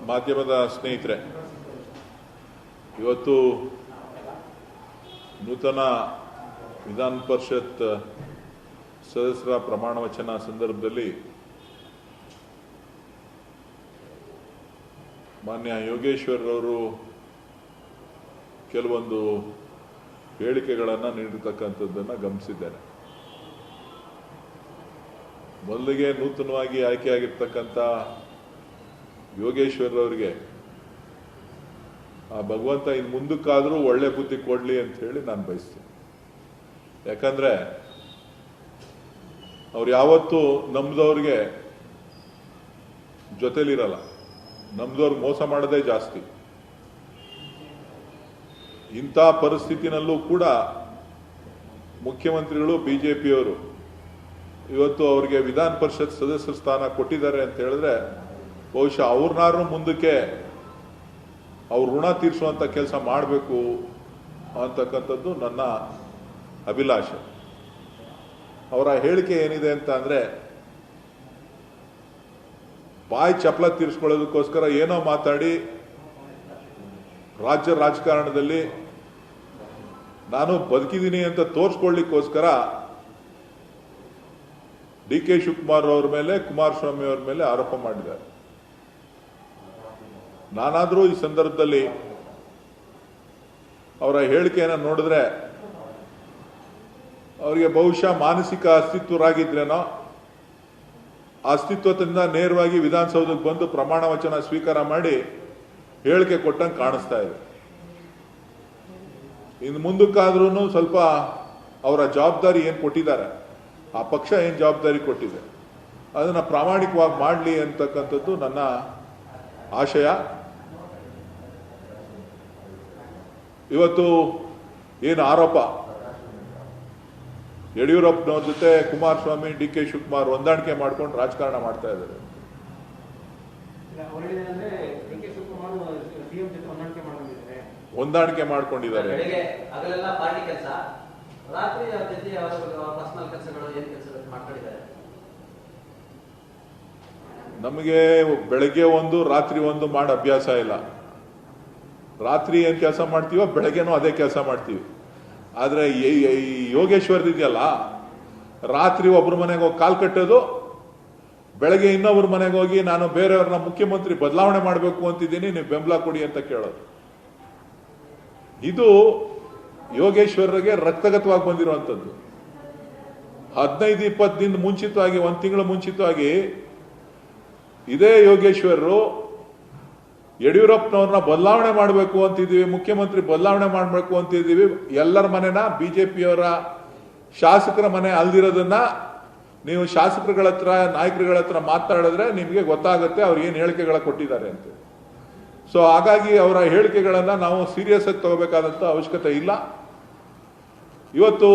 ಮಾಧ್ಯಮದ ಸ್ನೇಹಿತರೆ, ಇವತ್ತು ನೂತನ ವಿಧಾನ ಪರಿಷತ್ ಸದಸ್ಯರ ಪ್ರಮಾಣ ವಚನ ಸಂದರ್ಭದಲ್ಲಿ ಮಾನ್ಯ ಯೋಗೇಶ್ವರ್ ಅವರು ಕೆಲವೊಂದು ಹೇಳಿಕೆಗಳನ್ನು ನೀಡಿರ್ತಕ್ಕಂಥದ್ದನ್ನು ಗಮನಿಸಿದ್ದೇನೆ. ಮೊದಲಿಗೆ ನೂತನವಾಗಿ ಆಯ್ಕೆಯಾಗಿರ್ತಕ್ಕಂಥ ಯೋಗೇಶ್ವರ್ ಅವರಿಗೆ ಆ ಭಗವಂತ ಇನ್ನು ಮುಂದಕ್ಕಾದರೂ ಒಳ್ಳೆ ಬುದ್ಧಿ ಕೊಡಲಿ ಅಂತ ಹೇಳಿ ನಾನು ಬಯಸ್ತೀನಿ. ಯಾಕಂದ್ರೆ ಅವ್ರು ಯಾವತ್ತೂ ನಮ್ದವ್ರಿಗೆ ಜೊತೆಲಿರಲ್ಲ, ನಮ್ದವ್ರಿಗೆ ಮೋಸ ಮಾಡೋದೇ ಜಾಸ್ತಿ. ಇಂಥ ಪರಿಸ್ಥಿತಿನಲ್ಲೂ ಕೂಡ ಮುಖ್ಯಮಂತ್ರಿಗಳು ಬಿಜೆಪಿಯವರು ಇವತ್ತು ಅವರಿಗೆ ವಿಧಾನ ಪರಿಷತ್ ಸದಸ್ಯರ ಸ್ಥಾನ ಕೊಟ್ಟಿದ್ದಾರೆ ಅಂತ ಹೇಳಿದ್ರೆ ಬಹುಶಃ ಅವ್ರನ್ನಾರು ಮುಂದಕ್ಕೆ ಅವ್ರ ಋಣ ತೀರಿಸುವಂತ ಕೆಲಸ ಮಾಡಬೇಕು ಅಂತಕ್ಕಂಥದ್ದು ನನ್ನ ಅಭಿಲಾಷೆ. ಅವರ ಹೇಳಿಕೆ ಏನಿದೆ ಅಂತ ಅಂದ್ರೆ, ಬಾಯಿ ಚಪ್ಪಲ ತೀರಿಸ್ಕೊಳ್ಳೋದಕ್ಕೋಸ್ಕರ ಏನೋ ಮಾತಾಡಿ ರಾಜ್ಯ ರಾಜಕಾರಣದಲ್ಲಿ ನಾನು ಬದುಕಿದ್ದೀನಿ ಅಂತ ತೋರಿಸ್ಕೊಳ್ಳಿಕ್ಕೋಸ್ಕರ DK ಶಿವಕುಮಾರ್ ಅವ್ರ ಮೇಲೆ, ಕುಮಾರಸ್ವಾಮಿ ಅವ್ರ ಮೇಲೆ ಆರೋಪ ಮಾಡಿದ್ದಾರೆ. ನಾನಾದರೂ ಈ ಸಂದರ್ಭದಲ್ಲಿ ಅವರ ಹೇಳಿಕೆಯನ್ನು ನೋಡಿದ್ರೆ ಅವರಿಗೆ ಬಹುಶಃ ಮಾನಸಿಕ ಅಸ್ತಿತ್ವರಾಗಿದ್ರೇನೋ, ಅಸ್ತಿತ್ವದಿಂದ ನೇರವಾಗಿ ವಿಧಾನಸೌಧಕ್ಕೆ ಬಂದು ಪ್ರಮಾಣ ವಚನ ಸ್ವೀಕಾರ ಮಾಡಿ ಹೇಳಿಕೆ ಕೊಟ್ಟಂಗೆ ಕಾಣಿಸ್ತಾ ಇದೆ. ಇನ್ನು ಮುಂದಕ್ಕಾದ್ರೂ ಸ್ವಲ್ಪ ಅವರ ಜವಾಬ್ದಾರಿ ಏನು ಕೊಟ್ಟಿದ್ದಾರೆ, ಆ ಪಕ್ಷ ಏನು ಜವಾಬ್ದಾರಿ ಕೊಟ್ಟಿದೆ ಅದನ್ನ ಪ್ರಾಮಾಣಿಕವಾಗಿ ಮಾಡಲಿ ಅಂತಕ್ಕಂಥದ್ದು ನನ್ನ ಆಶಯ. ಇವತ್ತು ಏನು ಆರೋಪ ಯಡಿಯೂರಪ್ಪನವ್ರ ಜೊತೆ ಕುಮಾರಸ್ವಾಮಿ, DK ಶಿವಕುಮಾರ್ ಹೊಂದಾಣಿಕೆ ಮಾಡ್ಕೊಂಡು ರಾಜಕಾರಣ ಮಾಡ್ತಾ ಇದ್ದಾರೆ. ಹೊಂದಾಣಿಕೆ ಮಾಡ್ಕೊಂಡಿದ್ದಾರೆ. ನಮಗೆ ಬೆಳಗ್ಗೆ ಒಂದು ರಾತ್ರಿ ಒಂದು ಮಾಡೋ ಅಭ್ಯಾಸ ಇಲ್ಲ. ರಾತ್ರಿ ಏನ್ ಕೆಲಸ ಮಾಡ್ತೀವೋ ಬೆಳಗ್ಗೆನೂ ಅದೇ ಕೆಲಸ ಮಾಡ್ತೀವಿ. ಆದ್ರೆ ಯೋಗೇಶ್ವರ್ ಇದೆಯಲ್ಲ, ರಾತ್ರಿ ಒಬ್ರ ಮನೆಗೆ ಹೋಗಿ ಕಾಲ್ ಕಟ್ಟೋದು, ಬೆಳಗ್ಗೆ ಇನ್ನೊಬ್ರ ಮನೆಗೆ ಹೋಗಿ ನಾನು ಬೇರೆಯವ್ರನ್ನ ಮುಖ್ಯಮಂತ್ರಿ ಬದಲಾವಣೆ ಮಾಡಬೇಕು ಅಂತಿದ್ದೀನಿ, ನೀವು ಬೆಂಬಲ ಕೊಡಿ ಅಂತ ಕೇಳೋದು. ಇದು ಯೋಗೇಶ್ವರ್ಗೆ ರಕ್ತಗತವಾಗಿ ಬಂದಿರುವಂಥದ್ದು. 15-20 ದಿನ ಮುಂಚಿತವಾಗಿ, 1 ತಿಂಗಳು ಮುಂಚಿತವಾಗಿ ಇದೇ ಯೋಗೇಶ್ವರರು ಯಡಿಯೂರಪ್ಪನವ್ರನ್ನ ಬದಲಾವಣೆ ಮಾಡಬೇಕು ಅಂತಿದ್ದೀವಿ, ಮುಖ್ಯಮಂತ್ರಿ ಬದಲಾವಣೆ ಮಾಡಬೇಕು ಅಂತಿದ್ದೀವಿ, ಎಲ್ಲರ ಮನೆನ ಬಿಜೆಪಿಯವರ ಶಾಸಕರ ಮನೆ ಅಲ್ದಿರೋದನ್ನ ನೀವು ಶಾಸಕರುಗಳ ಹತ್ರ, ನಾಯಕರುಗಳ ಹತ್ರ ಮಾತಾಡಿದ್ರೆ ನಿಮಗೆ ಗೊತ್ತಾಗುತ್ತೆ ಅವ್ರು ಏನು ಹೇಳಿಕೆಗಳ ಕೊಟ್ಟಿದ್ದಾರೆ ಅಂತ. ಸೊ ಹಾಗಾಗಿ ಅವರ ಹೇಳಿಕೆಗಳನ್ನ ನಾವು ಸೀರಿಯಸ್ ಆಗಿ ತಗೋಬೇಕಾದಂತ ಅವಶ್ಯಕತೆ ಇಲ್ಲ. ಇವತ್ತು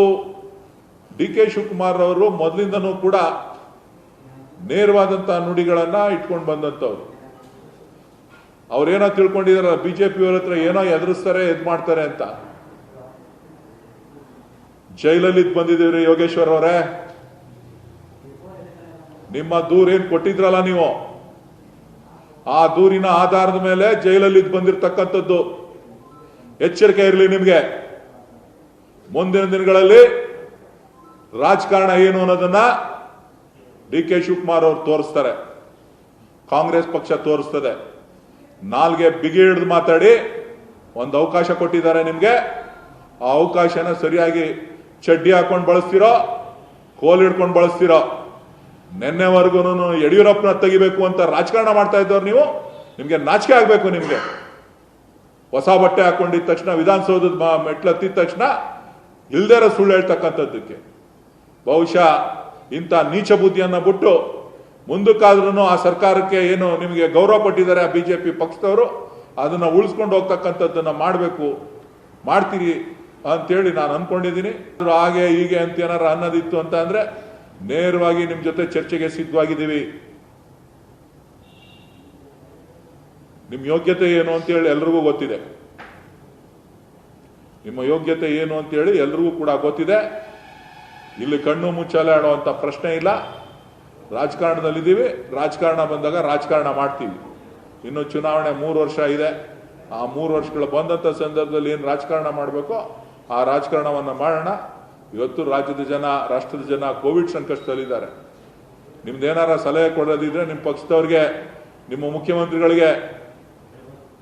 DK ಶಿವಕುಮಾರ್ ಅವರು ಮೊದಲಿಂದನೂ ಕೂಡ ನೇರವಾದಂತಹ ನುಡಿಗಳನ್ನ ಇಟ್ಕೊಂಡು ಬಂದಂತವ್ರು. ಅವ್ರೇನೋ ತಿಳ್ಕೊಂಡಿದಾರ ಬಿಜೆಪಿಯವರ ಹತ್ರ ಏನೋ ಎದುರಿಸ್ತಾರೆ, ಮಾಡ್ತಾರೆ ಅಂತ. ಜೈಲಲ್ಲಿ ಬಂದಿದ್ದೀವ್ರಿ ಯೋಗೇಶ್ವರ್ ಅವರೇ, ನಿಮ್ಮ ದೂರ ಏನ್ ಕೊಟ್ಟಿದ್ರಲ್ಲ ನೀವು, ಆ ದೂರಿನ ಆಧಾರದ ಮೇಲೆ ಜೈಲಲ್ಲಿ ಬಂದಿರತಕ್ಕಂಥದ್ದು. ಎಚ್ಚರಿಕೆ ಇರಲಿ ನಿಮ್ಗೆ. ಮುಂದಿನ ದಿನಗಳಲ್ಲಿ ರಾಜಕಾರಣ ಏನು ಅನ್ನೋದನ್ನ DK ಶಿವಕುಮಾರ್ ಅವರು ತೋರಿಸ್ತಾರೆ, ಕಾಂಗ್ರೆಸ್ ಪಕ್ಷ ತೋರಿಸ್ತದೆ. ನಾಲ್ಗೆ ಬಿಗಿ ಹಿಡಿದು ಮಾತಾಡಿ ಒಂದು ಅವಕಾಶ ಕೊಟ್ಟಿದ್ದಾರೆ ನಿಮ್ಗೆ. ಆ ಅವಕಾಶನ ಸರಿಯಾಗಿ ಚಡ್ಡಿ ಹಾಕೊಂಡು ಬಳಸ್ತಿರೋ, ಕೋಲ್ ಹಿಡ್ಕೊಂಡು ಬಳಸ್ತಿರೋ. ನಿನ್ನೆವರೆಗೂ ಯಡಿಯೂರಪ್ಪನ ತೆಗಿಬೇಕು ಅಂತ ರಾಜಕಾರಣ ಮಾಡ್ತಾ ಇದ್ದವ್ರು ನೀವು. ನಿಮ್ಗೆ ನಾಚಿಕೆ ಆಗ್ಬೇಕು. ನಿಮ್ಗೆ ಹೊಸ ಬಟ್ಟೆ ಹಾಕೊಂಡಿದ ತಕ್ಷಣ, ವಿಧಾನಸೌಧದ ಮೆಟ್ಲತ್ತಿದ ತಕ್ಷಣ ಇಲ್ದೇರ ಸುಳ್ಳು ಹೇಳ್ತಕ್ಕಂಥದ್ದಕ್ಕೆ ಬಹುಶಃ ಇಂಥ ನೀಚ ಬುದ್ಧಿಯನ್ನ ಬಿಟ್ಟು ಮುಂದಕ್ಕಾದ್ರೂ ಆ ಸರ್ಕಾರಕ್ಕೆ ಏನು ನಿಮಗೆ ಗೌರವ ಕೊಟ್ಟಿದ್ದಾರೆ ಆ ಬಿಜೆಪಿ ಪಕ್ಷದವರು, ಅದನ್ನ ಉಳಿಸ್ಕೊಂಡು ಹೋಗ್ತಕ್ಕಂಥದ್ದನ್ನ ಮಾಡಬೇಕು, ಮಾಡ್ತೀರಿ ಅಂತೇಳಿ ನಾನು ಅನ್ಕೊಂಡಿದ್ದೀನಿ. ಹಾಗೆ ಹೀಗೆ ಅಂತ ಏನಾರ ಅನ್ನೋದಿತ್ತು ಅಂತ ಅಂದ್ರೆ ನೇರವಾಗಿ ನಿಮ್ ಜೊತೆ ಚರ್ಚೆಗೆ ಸಿದ್ಧವಾಗಿದ್ದೀವಿ. ನಿಮ್ ಯೋಗ್ಯತೆ ಏನು ಅಂತೇಳಿ ಎಲ್ರಿಗೂ ಗೊತ್ತಿದೆ. ನಿಮ್ಮ ಯೋಗ್ಯತೆ ಏನು ಅಂತೇಳಿ ಎಲ್ರಿಗೂ ಕೂಡ ಗೊತ್ತಿದೆ. ಇಲ್ಲಿ ಕಣ್ಣು ಮುಚ್ಚಾಲೆ ಆಡುವಂತ ಪ್ರಶ್ನೆ ಇಲ್ಲ. ರಾಜಕಾರಣದಲ್ಲಿದ್ದೀವಿ, ರಾಜಕಾರಣ ಬಂದಾಗ ರಾಜಕಾರಣ ಮಾಡ್ತೀವಿ. ಇನ್ನು ಚುನಾವಣೆ 3 ವರ್ಷ ಇದೆ. ಆ 3 ವರ್ಷಗಳು ಬಂದಂಥ ಸಂದರ್ಭದಲ್ಲಿ ಏನು ರಾಜಕಾರಣ ಮಾಡಬೇಕೋ ಆ ರಾಜಕಾರಣವನ್ನು ಮಾಡೋಣ. ಇವತ್ತು ರಾಜ್ಯದ ಜನ, ರಾಷ್ಟ್ರದ ಜನ ಕೋವಿಡ್ ಸಂಕಷ್ಟದಲ್ಲಿದ್ದಾರೆ. ನಿಮ್ದೇನಾರ ಸಲಹೆ ಕೊಡೋದಿದ್ರೆ ನಿಮ್ಮ ಪಕ್ಷದವ್ರಿಗೆ, ನಿಮ್ಮ ಮುಖ್ಯಮಂತ್ರಿಗಳಿಗೆ,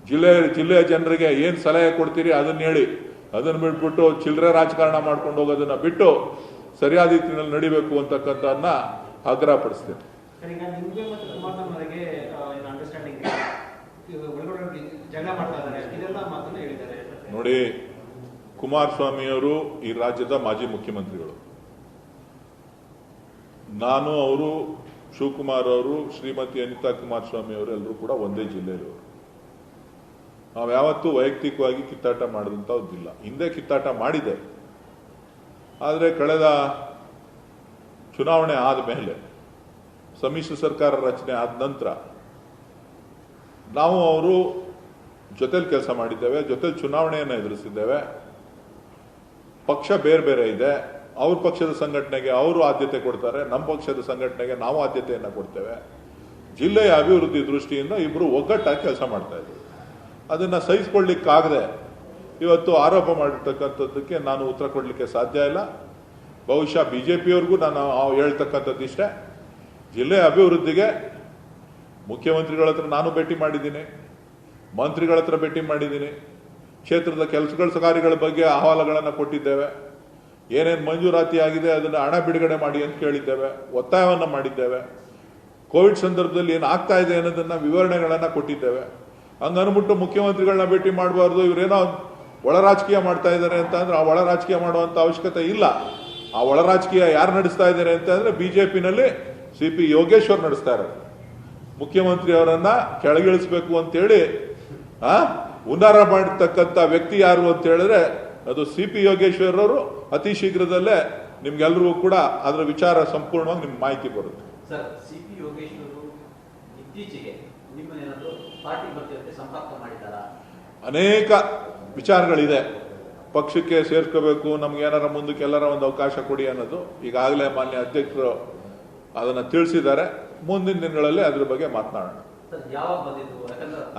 ಜಿಲ್ಲೆಯ ಜನರಿಗೆ ಏನು ಸಲಹೆ ಕೊಡ್ತೀರಿ ಅದನ್ನ ಹೇಳಿ. ಅದನ್ನು ಬಿಟ್ಬಿಟ್ಟು ಚಿಲ್ಲರೆ ರಾಜಕಾರಣ ಮಾಡ್ಕೊಂಡು ಹೋಗೋದನ್ನ ಬಿಟ್ಟು ಸರಿಯಾದ ರೀತಿಯಲ್ಲಿ ನಡಿಬೇಕು ಅಂತಕ್ಕಂಥದ್ದನ್ನ ಆಗ್ರಹ ಪಡಿಸ್ತೇನೆ. ನೋಡಿ, ಕುಮಾರಸ್ವಾಮಿಯವರು ಈ ರಾಜ್ಯದ ಮಾಜಿ ಮುಖ್ಯಮಂತ್ರಿಗಳು. ನಾನು, ಅವರು, ಶಿವಕುಮಾರ್ ಅವರು, ಶ್ರೀಮತಿ ಅನಿತಾ ಕುಮಾರಸ್ವಾಮಿ ಅವರು ಎಲ್ಲರೂ ಕೂಡ ಒಂದೇ ಜಿಲ್ಲೆಯವರು. ನಾವು ಯಾವತ್ತೂ ವೈಯಕ್ತಿಕವಾಗಿ ಕಿತ್ತಾಟ ಮಾಡಿದಂಥದ್ದಿಲ್ಲ. ಹಿಂದೆ ಕಿತ್ತಾಟ ಮಾಡಿದೆ, ಆದರೆ ಕಳೆದ ಚುನಾವಣೆ ಆದ ಮೇಲೆ, ಸಮ್ಮಿಶ್ರ ಸರ್ಕಾರ ರಚನೆ ಆದ ನಂತರ ನಾವು ಅವರು ಜೊತೆಲಿ ಕೆಲಸ ಮಾಡಿದ್ದೇವೆ, ಜೊತೆಲಿ ಚುನಾವಣೆಯನ್ನು ಎದುರಿಸಿದ್ದೇವೆ. ಪಕ್ಷ ಬೇರೆ ಬೇರೆ ಇದೆ. ಅವ್ರ ಪಕ್ಷದ ಸಂಘಟನೆಗೆ ಅವರು ಆದ್ಯತೆ ಕೊಡ್ತಾರೆ, ನಮ್ಮ ಪಕ್ಷದ ಸಂಘಟನೆಗೆ ನಾವು ಆದ್ಯತೆಯನ್ನು ಕೊಡ್ತೇವೆ. ಜಿಲ್ಲೆಯ ಅಭಿವೃದ್ಧಿ ದೃಷ್ಟಿಯಿಂದ ಇಬ್ಬರು ಒಗ್ಗಟ್ಟಾಗಿ ಕೆಲಸ ಮಾಡ್ತಾ ಇದ್ದೀವಿ. ಅದನ್ನು ಸಹಿಸಿಕೊಳ್ಳಿಕ್ಕಾಗದೆ ಇವತ್ತು ಆರೋಪ ಮಾಡಿರ್ತಕ್ಕಂಥದ್ದಕ್ಕೆ ನಾನು ಉತ್ತರ ಕೊಡಲಿಕ್ಕೆ ಸಾಧ್ಯ ಇಲ್ಲ. ಬಹುಶಃ ಬಿಜೆಪಿಯವ್ರಿಗೂ ನಾನು ಹೇಳ್ತಕ್ಕಂಥದ್ದು ಇಷ್ಟೇ, ಜಿಲ್ಲೆಯ ಅಭಿವೃದ್ಧಿಗೆ ಮುಖ್ಯಮಂತ್ರಿಗಳ ಹತ್ರ ನಾನು ಭೇಟಿ ಮಾಡಿದ್ದೀನಿ, ಮಂತ್ರಿಗಳ ಹತ್ರ ಭೇಟಿ ಮಾಡಿದ್ದೀನಿ. ಕ್ಷೇತ್ರದ ಕೆಲಸಗಳ ಕಾರ್ಯಗಳ ಬಗ್ಗೆ ಅಹವಾಲುಗಳನ್ನು ಕೊಟ್ಟಿದ್ದೇವೆ. ಏನೇನು ಮಂಜೂರಾತಿ ಆಗಿದೆ ಅದನ್ನು ಹಣ ಬಿಡುಗಡೆ ಮಾಡಿ ಅಂತ ಕೇಳಿದ್ದೇವೆ, ಒತ್ತಾಯವನ್ನು ಮಾಡಿದ್ದೇವೆ. ಕೋವಿಡ್ ಸಂದರ್ಭದಲ್ಲಿ ಏನು ಆಗ್ತಾ ಇದೆ ಅನ್ನೋದನ್ನ ವಿವರಣೆಗಳನ್ನು ಕೊಟ್ಟಿದ್ದೇವೆ. ಹಂಗನ್ಬಿಟ್ಟು ಮುಖ್ಯಮಂತ್ರಿಗಳನ್ನ ಭೇಟಿ ಮಾಡಬಾರ್ದು, ಇವರೇನೋ ಒಳ ರಾಜಕೀಯ ಮಾಡ್ತಾ ಇದ್ದಾರೆ ಅಂತ ಅಂದ್ರೆ ಆ ಒಳ ರಾಜಕೀಯ ಮಾಡುವಂತ ಅವಶ್ಯಕತೆ ಇಲ್ಲ. ಆ ಒಳ ರಾಜಕೀಯ ಯಾರು ನಡೆಸ್ತಾ ಇದ್ದಾರೆ ಅಂತ ಅಂದ್ರೆ ಬಿಜೆಪಿನಲ್ಲಿ CP ಯೋಗೇಶ್ವರ್ ನಡೆಸ್ತಾ ಇದ್ದಾರೆ. ಮುಖ್ಯಮಂತ್ರಿ ಅವರನ್ನ ಕೆಳಗಿಳಿಸಬೇಕು ಅಂತೇಳಿ ಹುನ್ನಾರ ಮಾಡಿರ್ತಕ್ಕಂಥ ವ್ಯಕ್ತಿ ಯಾರು ಅಂತ ಹೇಳಿದ್ರೆ ಅದು CP ಯೋಗೇಶ್ವರ್ ಅವರು. ಅತಿ ಶೀಘ್ರದಲ್ಲೇ ನಿಮ್ಗೆಲ್ರಿಗೂ ಕೂಡ ಅದರ ವಿಚಾರ ಸಂಪೂರ್ಣವಾಗಿ ನಿಮ್ಗೆ ಮಾಹಿತಿ ಬರುತ್ತೆ. ಸರ್, CP ಯೋಗೇಶ್ವರ್ ಇತ್ತೀಚೆಗೆ ನಿಮ್ಮನ್ನೇನಾದರೂ ಪಾರ್ಟಿ ಬಗ್ಗೆ ಸಂಪರ್ಕ ಮಾಡಿದ್ದಾರಾ? ಅನೇಕ ವಿಚಾರಗಳಿದೆ. ಪಕ್ಷಕ್ಕೆ ಸೇರ್ಕೋಬೇಕು, ನಮ್ಗೆ ಏನಾರ ಮುಂದಕ್ಕೆ ಎಲ್ಲರ ಒಂದು ಅವಕಾಶ ಕೊಡಿ ಅನ್ನೋದು ಈಗಾಗಲೇ ಮಾನ್ಯ ಅಧ್ಯಕ್ಷರು ಅದನ್ನ ತಿಳಿಸಿದ್ದಾರೆ. ಮುಂದಿನ ದಿನಗಳಲ್ಲಿ ಅದ್ರ ಬಗ್ಗೆ ಮಾತನಾಡೋಣ.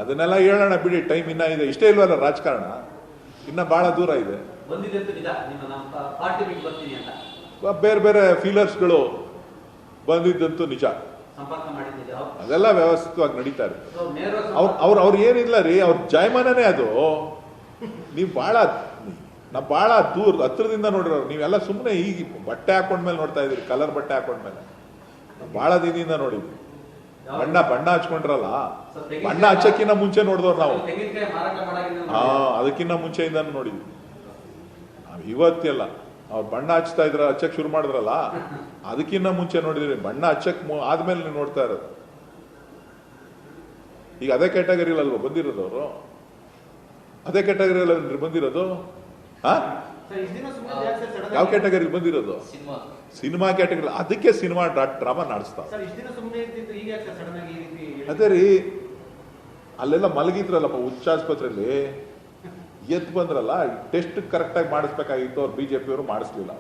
ಅದನ್ನೆಲ್ಲ ಹೇಳೋಣ ಬಿಡಿ, ಟೈಮ್ ಇನ್ನ ಇದೆ. ಇಷ್ಟೇ ಇಲ್ವಲ್ಲ ರಾಜಕಾರಣ, ಇನ್ನ ಬಹಳ ದೂರ ಇದೆ. ಬೇರೆ ಬೇರೆ ಫೀಲರ್ಸ್ಗಳು ಬಂದಿದ್ದಂತೂ ನಿಜ, ಅದೆಲ್ಲ ವ್ಯವಸ್ಥಿತವಾಗಿ ನಡೀತಾ ಇದೆ. ಅವ್ರು ಏನಿಲ್ಲ ರೀ, ಅವ್ರ ಜಾಯಮಾನನೇ ಅದು. ನೀವು ಬಹಳ ದೂರ ಹತ್ರದಿಂದ ನೋಡಿರೋರು. ನೀವೆಲ್ಲ ಸುಮ್ಮನೆ ಈಗ ಬಟ್ಟೆ ಹಾಕೊಂಡ್ಮೇಲೆ ನೋಡ್ತಾ ಇದೀರಿ, ಕಲರ್ ಬಟ್ಟೆ ಹಾಕೊಂಡ್ಮೇಲೆ. ಬಹಳ ದಿನದಿಂದ ನೋಡಿದ್ವಿ. ಬಣ್ಣ ಹಚ್ಕೊಂಡ್ರಲ್ಲ, ಬಣ್ಣ ಹಚ್ಚಕ್ಕಿಂತ ಮುಂಚೆ ನೋಡಿದವ್ರು ನಾವು. ಅದಕ್ಕಿಂತ ಮುಂಚೆಯಿಂದ ನೋಡಿದ್ವಿ. ಇವತ್ತೆಲ್ಲ ಅವ್ರು ಬಣ್ಣ ಹಚ್ತಾ ಇದ್ರ, ಹಚ್ಚಕ್ ಶುರು ಮಾಡಿದ್ರಲ್ಲ, ಅದಕ್ಕಿಂತ ಮುಂಚೆ ನೋಡಿದ್ರಿ. ಬಣ್ಣ ಹಚ್ಚಕ್ ಆದ್ಮೇಲೆ ನೀವು ನೋಡ್ತಾ ಇರೋದು. ಈಗ ಅದೇ ಕ್ಯಾಟಗರಿಲಿ ಅಲ್ವಾ ಬಂದಿರೋದು ಅವರು? ಅದೇ ಕ್ಯಾಟಗರಿಯಲ್ಲಿ ಬಂದಿರೋದು? ಯಾವ ಕ್ಯಾಟಗರಿ ಬಂದಿರೋದು? Cinema category. ಅದಕ್ಕೆ ಸಿನಿಮಾ ಡ್ರಾಮಾ ನಡೆಸ್ತಾರೆ. ಅದೇ ರೀ, ಅಲ್ಲೆಲ್ಲ ಮಲಗಿದ್ರಲ್ಲಪ್ಪ ಹುಚ್ಚಾಸ್ಪತ್ರೆಯಲ್ಲಿ, ಎದ್ದು ಬಂದ್ರಲ್ಲ, ಟೆಸ್ಟ್ ಕರೆಕ್ಟಾಗಿ ಮಾಡಿಸ್ಬೇಕಾಗಿತ್ತು. ಅವ್ರು ಬಿಜೆಪಿಯವರು ಮಾಡಿಸ್ಲಿಲ್ಲ.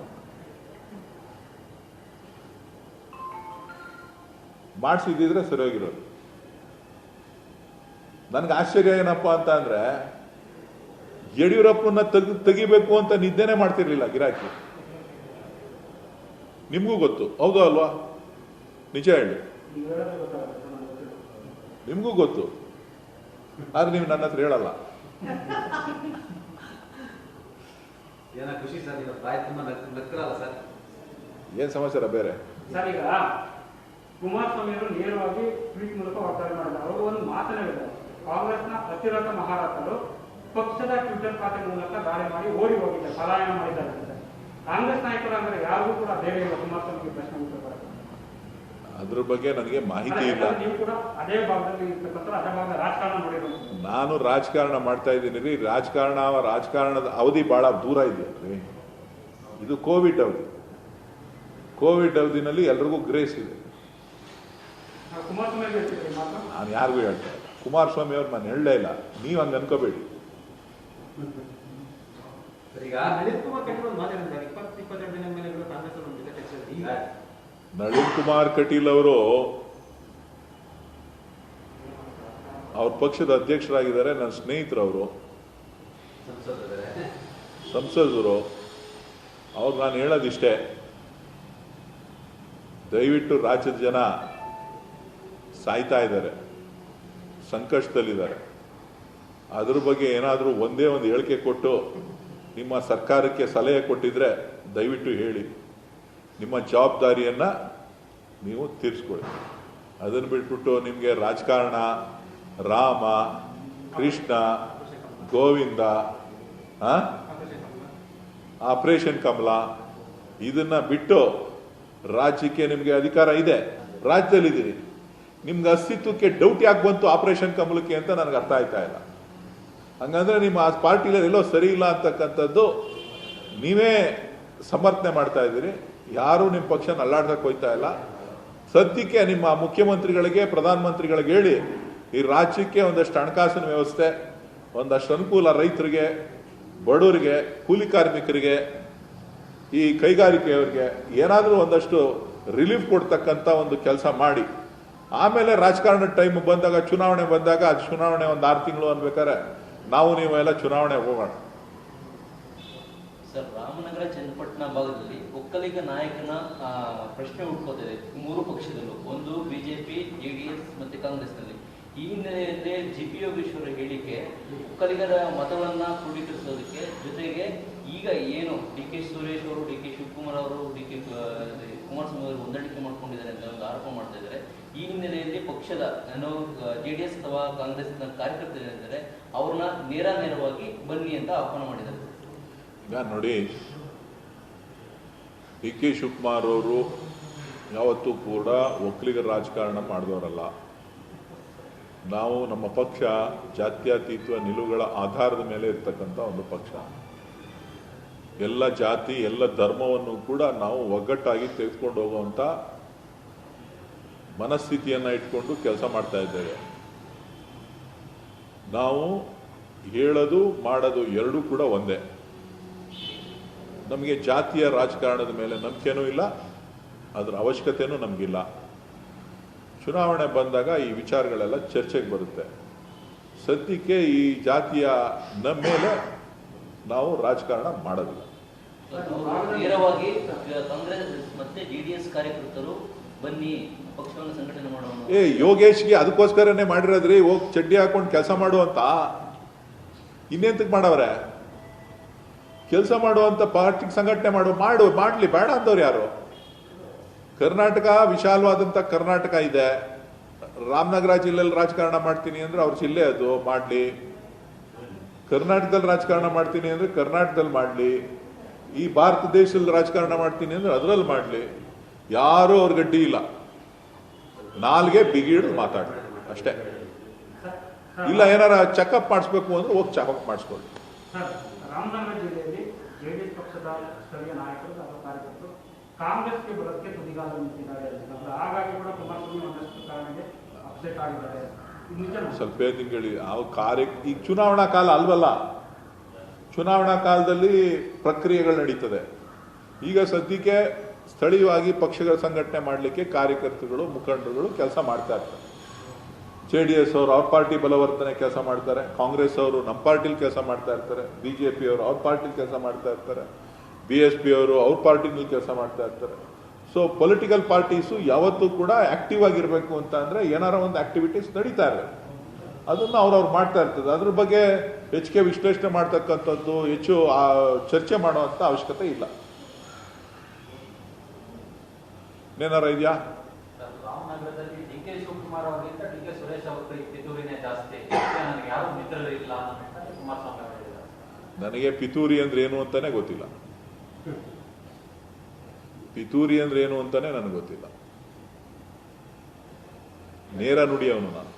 ಮಾಡಿಸಿದ್ರೆ ಸರಿಯಾಗಿರೋದು. ನನ್ಗೆ ಆಶ್ಚರ್ಯ ಏನಪ್ಪಾ ಅಂತ ಅಂದ್ರೆ, ಯಡಿಯೂರಪ್ಪನ ತೆಗಿಬೇಕು ಅಂತ ನಿದ್ದೆನೆ ಮಾಡ್ತಿರ್ಲಿಲ್ಲ ಗಿರಾಕಿ. ನಿಮ್ಗೂ ಗೊತ್ತು, ಹೌದಾ ಅಲ್ವಾ? ನಿಜ ಹೇಳಿ, ನಿಮ್ಗೂ ಗೊತ್ತು. ಆದ್ರೆ ನೀವು ನನ್ನ ಹತ್ರ ಹೇಳಲ್ಲ. ಏನ್ ಸಮಾಚಾರ ಬೇರೆ? ಸರ್, ಈಗ ಕುಮಾರಸ್ವಾಮಿ ಅವರು ನೇರವಾಗಿ ಟ್ವೀಟ್ ಮೂಲಕ ವಾಗ್ದಾಳಿ ಮಾಡಿದ್ದಾರೆ. ಅವರು ಒಂದು ಮಾತನಾಡಿದ್ದಾರೆ, ಕಾಂಗ್ರೆಸ್ನ ಅತಿರಥ ಮಹಾರಥರು ಪಕ್ಷದ ಟ್ವಿಟರ್ ಖಾತೆ ಮೂಲಕ ದಾಳಿ ಮಾಡಿ ಓಡಿ ಹೋಗಿದ್ದಾರೆ, ಪಲಾಯನ ಮಾಡಿದ್ದಾರೆ. ಕಾಂಗ್ರೆಸ್ ನಾಯಕರು ಅಂದ್ರೆ ಯಾರಿಗೂ ಕೂಡ ಧೈರ್ಯ ಇಲ್ಲ ಕುಮಾರಸ್ವಾಮಿಗೆ ಪ್ರಶ್ನೆ ಉತ್ತರ. ಅದ್ರ ಬಗ್ಗೆ ನನಗೆ ಮಾಹಿತಿ ಇಲ್ಲ. ನೀವು ಕೂಡ ಅದೇ ಭಾಗದಲ್ಲಿ ಇರ್ತಕ್ಕಂಥ ಅದೇ ಭಾಗದ ರಾಜಕಾರಣ ಮಾಡಿರೋದು. ನಾನು ರಾಜಕಾರಣ ಮಾಡ್ತಾ ಇದ್ದೀನಿ ರೀ. ರಾಜಕಾರಣದ ಅವಧಿ ಬಹಳ ದೂರ ಇದೆಯಲ್ರಿ. ಇದು ಕೋವಿಡ್ ಅವಧಿ. ಕೋವಿಡ್ ಅವಧಿನಲ್ಲಿ ಎಲ್ರಿಗೂ ಗ್ರೇಸ್ ಇದೆ. ನಾನು ಯಾರಿಗೂ ಹೇಳ್ತಾ ಇಲ್ಲ. ಕುಮಾರಸ್ವಾಮಿ ಅವ್ರು ನಾನು ಹೇಳಲೇ ಇಲ್ಲ, ನೀವು ಹಂಗೆ ಅನ್ಕೋಬೇಡಿ. ನಳಿನ್ ಕುಮಾರ್ ಕಟೀಲ್ ಅವರು ಅವ್ರ ಪಕ್ಷದ ಅಧ್ಯಕ್ಷರಾಗಿದ್ದಾರೆ, ನನ್ನ ಸ್ನೇಹಿತರು ಅವರು, ಸಂಸದರು. ಅವ್ರು ನಾನು ಹೇಳೋದಿಷ್ಟೇ, ದಯವಿಟ್ಟು ರಾಜ್ಯದ ಜನ ಸಾಯ್ತಾ ಇದ್ದಾರೆ, ಸಂಕಷ್ಟದಲ್ಲಿದ್ದಾರೆ. ಅದ್ರ ಬಗ್ಗೆ ಏನಾದರೂ ಒಂದೇ ಒಂದು ಹೇಳಿಕೆ ಕೊಟ್ಟು ನಿಮ್ಮ ಸರ್ಕಾರಕ್ಕೆ ಸಲಹೆ ಕೊಟ್ಟಿದ್ರೆ ದಯವಿಟ್ಟು ಹೇಳಿ. ನಿಮ್ಮ ಜವಾಬ್ದಾರಿಯನ್ನ ನೀವು ತೀರಿಸ್ಕೊಳ್ಳಿ. ಅದನ್ನು ಬಿಟ್ಬಿಟ್ಟು ನಿಮಗೆ ರಾಜಕಾರಣ, ರಾಮ, ಕೃಷ್ಣ, ಗೋವಿಂದ, ಆಪರೇಷನ್ ಕಮಲ, ಇದನ್ನ ಬಿಟ್ಟು ರಾಜ್ಯಕ್ಕೆ ನಿಮಗೆ ಅಧಿಕಾರ ಇದೆ, ರಾಜ್ಯದಲ್ಲಿದ್ದೀರಿ, ನಿಮ್ಗೆ ಅಸ್ತಿತ್ವಕ್ಕೆ ಡೌಟ್ ಯಾಕೆ ಬಂತು ಆಪರೇಷನ್ ಕಮಲಕ್ಕೆ ಅಂತ ನನಗೆ ಅರ್ಥ ಆಯ್ತಾ ಇಲ್ಲ. ಹಂಗಂದ್ರೆ ನಿಮ್ಮ ಆ ಪಾರ್ಟಿಲಿ ಎಲ್ಲೋ ಸರಿ ಇಲ್ಲ ಅಂತಕ್ಕಂಥದ್ದು ನೀವೇ ಸಮರ್ಥನೆ ಮಾಡ್ತಾ ಇದ್ದೀರಿ. ಯಾರು ನಿಮ್ಮ ಪಕ್ಷನ ಅಲ್ಲಾಡ್ಸಕ್ಕೆ ಹೋಯ್ತಾ ಇಲ್ಲ. ಸದ್ಯಕ್ಕೆ ನಿಮ್ಮ ಮುಖ್ಯಮಂತ್ರಿಗಳಿಗೆ, ಪ್ರಧಾನಮಂತ್ರಿಗಳಿಗೆ ಹೇಳಿ, ಈ ರಾಜ್ಯಕ್ಕೆ ಒಂದಷ್ಟು ಹಣಕಾಸಿನ ವ್ಯವಸ್ಥೆ, ಒಂದಷ್ಟು ಅನುಕೂಲ ರೈತರಿಗೆ, ಬಡವರಿಗೆ, ಕೂಲಿ ಕಾರ್ಮಿಕರಿಗೆ, ಈ ಕೈಗಾರಿಕೆಯವರಿಗೆ ಏನಾದರೂ ಒಂದಷ್ಟು ರಿಲೀಫ್ ಕೊಡ್ತಕ್ಕಂಥ ಒಂದು ಕೆಲಸ ಮಾಡಿ. ಆಮೇಲೆ ರಾಜಕಾರಣದ ಟೈಮ್ ಬಂದಾಗ, ಚುನಾವಣೆ ಬಂದಾಗ, ಅದು ಚುನಾವಣೆ ಒಂದು 6 ತಿಂಗಳು ಅನ್ಬೇಕಾರೆ ನಾವು ನೀವೆಲ್ಲ ಚುನಾವಣೆ ಹೋಗೋಣ. ಸರ್, ರಾಮನಗರ ಚನ್ನಪಟ್ಟಣ ಭಾಗದಲ್ಲಿ ಒಕ್ಕಲಿಗ ನಾಯಕನ ಪ್ರಶ್ನೆ ಹುಡ್ಕೋತಿದೆ ಮೂರು ಪಕ್ಷದಲ್ಲೂ, ಒಂದು ಬಿಜೆಪಿ, ಜೆಡಿಎಸ್ ಮತ್ತೆ ಕಾಂಗ್ರೆಸ್ನಲ್ಲಿ. ಈ ಹಿನ್ನೆಲೆಯಲ್ಲಿ ಜಿಪಿ ಯೋಗೇಶ್ವರ ಹೇಳಿಕೆ ಒಕ್ಕಲಿಗರ ಮತವನ್ನ ಕ್ರೋಢೀಕರಿಸೋದಕ್ಕೆ, ಜೊತೆಗೆ ಈಗ ಏನು ಡಿ.ಕೆ. ಸುರೇಶ್ ಅವರು, ಡಿ.ಕೆ. ಶಿವಕುಮಾರ್ ಅವರು, ಡಿ.ಕೆ. ಕುಮಾರಸ್ವಾಮಿ ಅವರು ಹೊಂದಾಣಿಕೆ ಮಾಡ್ಕೊಂಡಿದ್ದಾರೆ ಅಂತ ಒಂದು ಆರೋಪ ಮಾಡ್ತಾ ಇದ್ದಾರೆ. ಈ ಹಿನ್ನೆಲೆಯಲ್ಲಿ ಪಕ್ಷದ ಜೆಡಿಎಸ್ ಅಥವಾ ಕಾಂಗ್ರೆಸ್ನ ಕಾರ್ಯಕರ್ತರಿದ್ದಾರೆ, ಅವ್ರನ್ನ ನೇರವಾಗಿ ಬನ್ನಿ ಅಂತ ಆಹ್ವಾನ ಮಾಡಿದ್ದಾರೆ. ಈಗ ನೋಡಿ, ಡಿ.ಕೆ. ಶಿವಕುಮಾರ್ ಅವರು ಯಾವತ್ತೂ ಕೂಡ ಒಕ್ಕಲಿಗರ ರಾಜಕಾರಣ ಮಾಡಿದವರಲ್ಲ. ನಾವು, ನಮ್ಮ ಪಕ್ಷ ಜಾತ್ಯತೀತ ನಿಲುವುಗಳ ಆಧಾರದ ಮೇಲೆ ಇರ್ತಕ್ಕಂಥ ಒಂದು ಪಕ್ಷ. ಎಲ್ಲ ಜಾತಿ, ಎಲ್ಲ ಧರ್ಮವನ್ನು ಕೂಡ ನಾವು ಒಗ್ಗಟ್ಟಾಗಿ ತೆಗೆದುಕೊಂಡು ಹೋಗುವಂಥ ಮನಸ್ಥಿತಿಯನ್ನ ಇಟ್ಕೊಂಡು ಕೆಲಸ ಮಾಡ್ತಾ ಇದ್ದೇವೆ. ನಾವು ಹೇಳೋದು ಮಾಡೋದು ಎರಡೂ ಕೂಡ ಒಂದೇ. ನಮಗೆ ಜಾತಿಯ ರಾಜಕಾರಣದ ಮೇಲೆ ನಂಬಿಕೆನೂ ಇಲ್ಲ, ಅದರ ಅವಶ್ಯಕತೆನೂ ನಮಗಿಲ್ಲ. ಚುನಾವಣೆ ಬಂದಾಗ ಈ ವಿಚಾರಗಳೆಲ್ಲ ಚರ್ಚೆಗೆ ಬರುತ್ತೆ. ಸದ್ಯಕ್ಕೆ ಈ ಜಾತಿಯ ನಮ್ಮ ಮೇಲೆ ನಾವು ರಾಜಕಾರಣ ಮಾಡೋದಿಲ್ಲ. ನೇರವಾಗಿ ಕಾಂಗ್ರೆಸ್ ಮತ್ತೆ ಜೆಡಿಎಸ್ ಕಾರ್ಯಕರ್ತರು ಬನ್ನಿ ಪಕ್ಷವನ್ನು ಸಂಘಟನೆ ಮಾಡೋಣ. ಯೋಗೇಶ್ಗೆ ಅದಕ್ಕೋಸ್ಕರನೇ ಮಾಡಿರೋದ್ರಿ, ಹೋಗಿ ಚಡ್ಡಿ ಹಾಕೊಂಡು ಕೆಲಸ ಮಾಡುವಂತ. ಇನ್ನೆಂತಕ್ಕೆ ಮಾಡವ್ರೆ? ಕೆಲಸ ಮಾಡುವಂತ ಪಾರ್ಟಿಗೆ ಸಂಘಟನೆ ಮಾಡ್ಲಿ, ಬೇಡ ಅಂತವ್ರು ಯಾರು? ಕರ್ನಾಟಕ ವಿಶಾಲವಾದಂತ ಕರ್ನಾಟಕ ಇದೆ. ರಾಮನಗರ ಜಿಲ್ಲೆಯಲ್ಲಿ ರಾಜಕಾರಣ ಮಾಡ್ತೀನಿ ಅಂದ್ರೆ ಅವ್ರ ಜಿಲ್ಲೆ ಅದು, ಮಾಡ್ಲಿ. ಕರ್ನಾಟಕದಲ್ಲಿ ರಾಜಕಾರಣ ಮಾಡ್ತೀನಿ ಅಂದ್ರೆ ಕರ್ನಾಟಕದಲ್ಲಿ ಮಾಡ್ಲಿ. ಈ ಭಾರತ ದೇಶದಲ್ಲಿ ರಾಜಕಾರಣ ಮಾಡ್ತೀನಿ ಅಂದ್ರೆ ಅದರಲ್ಲಿ ಮಾಡ್ಲಿ. ಯಾರು ಅವ್ರ ಗಡ್ಡಿ ಇಲ್ಲ, ನಾಲ್ಗೆ ಬಿಗಿಡು ಮಾತಾಡ್ಲಿ ಅಷ್ಟೇ. ಇಲ್ಲ ಏನಾರ ಚೆಕಪ್ ಮಾಡಿಸ್ಬೇಕು ಅಂದ್ರೆ ಹೋಗಿ ಚೆಕಪ್ ಮಾಡಿಸ್ಕೊಳ್ಳಿ. ರಾಮನಗರ ಜಿಲ್ಲೆಯಲ್ಲಿ ಜೆಡಿಎಸ್ ಪಕ್ಷದ ಸ್ಥಳೀಯ ನಾಯಕರು ಅಥವಾ ಕಾರ್ಯಕರ್ತರು ಕಾಂಗ್ರೆಸ್ಗೆ ಬರೋದಕ್ಕೆ ತುದಿಗಾಲ ನಿಂತಿದ್ದಾರೆ. ಹಾಗಾಗಿ ಕೂಡ ಕುಮಾರಸ್ವಾಮಿ ಒಂದಷ್ಟು ಕಾರಣಕ್ಕೆ ಅಪ್ಸೆಟ್ ಆಗಿದ್ದಾರೆ. ಸ್ವಲ್ಪ ತಿಂಗಳು ಈಗ ಚುನಾವಣಾ ಕಾಲ ಅಲ್ವಲ್ಲ. ಚುನಾವಣಾ ಕಾಲದಲ್ಲಿ ಪ್ರಕ್ರಿಯೆಗಳು ನಡೀತದೆ. ಈಗ ಸದ್ಯಕ್ಕೆ ಸ್ಥಳೀಯವಾಗಿ ಪಕ್ಷಗಳ ಸಂಘಟನೆ ಮಾಡಲಿಕ್ಕೆ ಕಾರ್ಯಕರ್ತರುಗಳು, ಮುಖಂಡರುಗಳು ಕೆಲಸ ಮಾಡ್ತಾ ಇರ್ತಾರೆ. ಜೆಡಿಎಸ್ ಅವರು ಅವ್ರ ಪಾರ್ಟಿ ಬಲವರ್ತನೆ ಕೆಲಸ ಮಾಡ್ತಾರೆ, ಕಾಂಗ್ರೆಸ್ ಅವರು ನಮ್ಮ ಪಾರ್ಟಿಲಿ ಕೆಲಸ ಮಾಡ್ತಾ ಇರ್ತಾರೆ, ಬಿಜೆಪಿ ಅವರು ಅವ್ರ ಪಾರ್ಟಿಲಿ ಕೆಲಸ ಮಾಡ್ತಾ ಇರ್ತಾರೆ, BSP ಅವರು ಅವ್ರ ಪಾರ್ಟಿನಲ್ಲಿ ಕೆಲಸ ಮಾಡ್ತಾ ಇರ್ತಾರೆ. ಸೊ ಪೊಲಿಟಿಕಲ್ ಪಾರ್ಟೀಸು ಯಾವತ್ತೂ ಕೂಡ ಆಕ್ಟಿವ್ ಆಗಿರ್ಬೇಕು ಅಂತ ಅಂದ್ರೆ ಏನಾರ ಒಂದು ಆಕ್ಟಿವಿಟೀಸ್ ನಡೀತಾ ಇರಬೇಕು. ಅದನ್ನ ಅವ್ರವ್ರು ಮಾಡ್ತಾ ಇರ್ತದೆ. ಅದ್ರ ಬಗ್ಗೆ ಹೆಚ್ಚಿಗೆ ವಿಶ್ಲೇಷಣೆ ಮಾಡ್ತಕ್ಕಂಥದ್ದು, ಹೆಚ್ಚು ಚರ್ಚೆ ಮಾಡುವಂತ ಅವಶ್ಯಕತೆ ಇಲ್ಲ. ಏನಾರ ಇದೆಯಾ? ರಾಮನಗರದಲ್ಲಿ ಡಿ.ಕೆ. ಶಿವಕುಮಾರ್ ಅವರಿಗಿಂತ ಡಿ.ಕೆ. ಸುರೇಶ್ ಅವರ ಪಿತೂರಿನೇ ಜಾಸ್ತಿ, ನನಗೆ ಯಾರು ಮಿತ್ರರು ಇಲ್ಲ ಅಂತ ಕುಮಾರಸ್ವಾಮಿ ಅವರು ಹೇಳಿದ್ದಾರೆ. ನನಗೆ ಪಿತೂರಿ ಅಂದ್ರೆ ಏನು ಅಂತಾನೆ ಗೊತ್ತಿಲ್ಲ. ಪಿತೂರಿ ಅಂದ್ರೆ ಏನು ಅಂತಾನೆ ನನಗೆ ಗೊತ್ತಿಲ್ಲ. ನೇರ ನುಡಿ ಅವನು ನಾನು,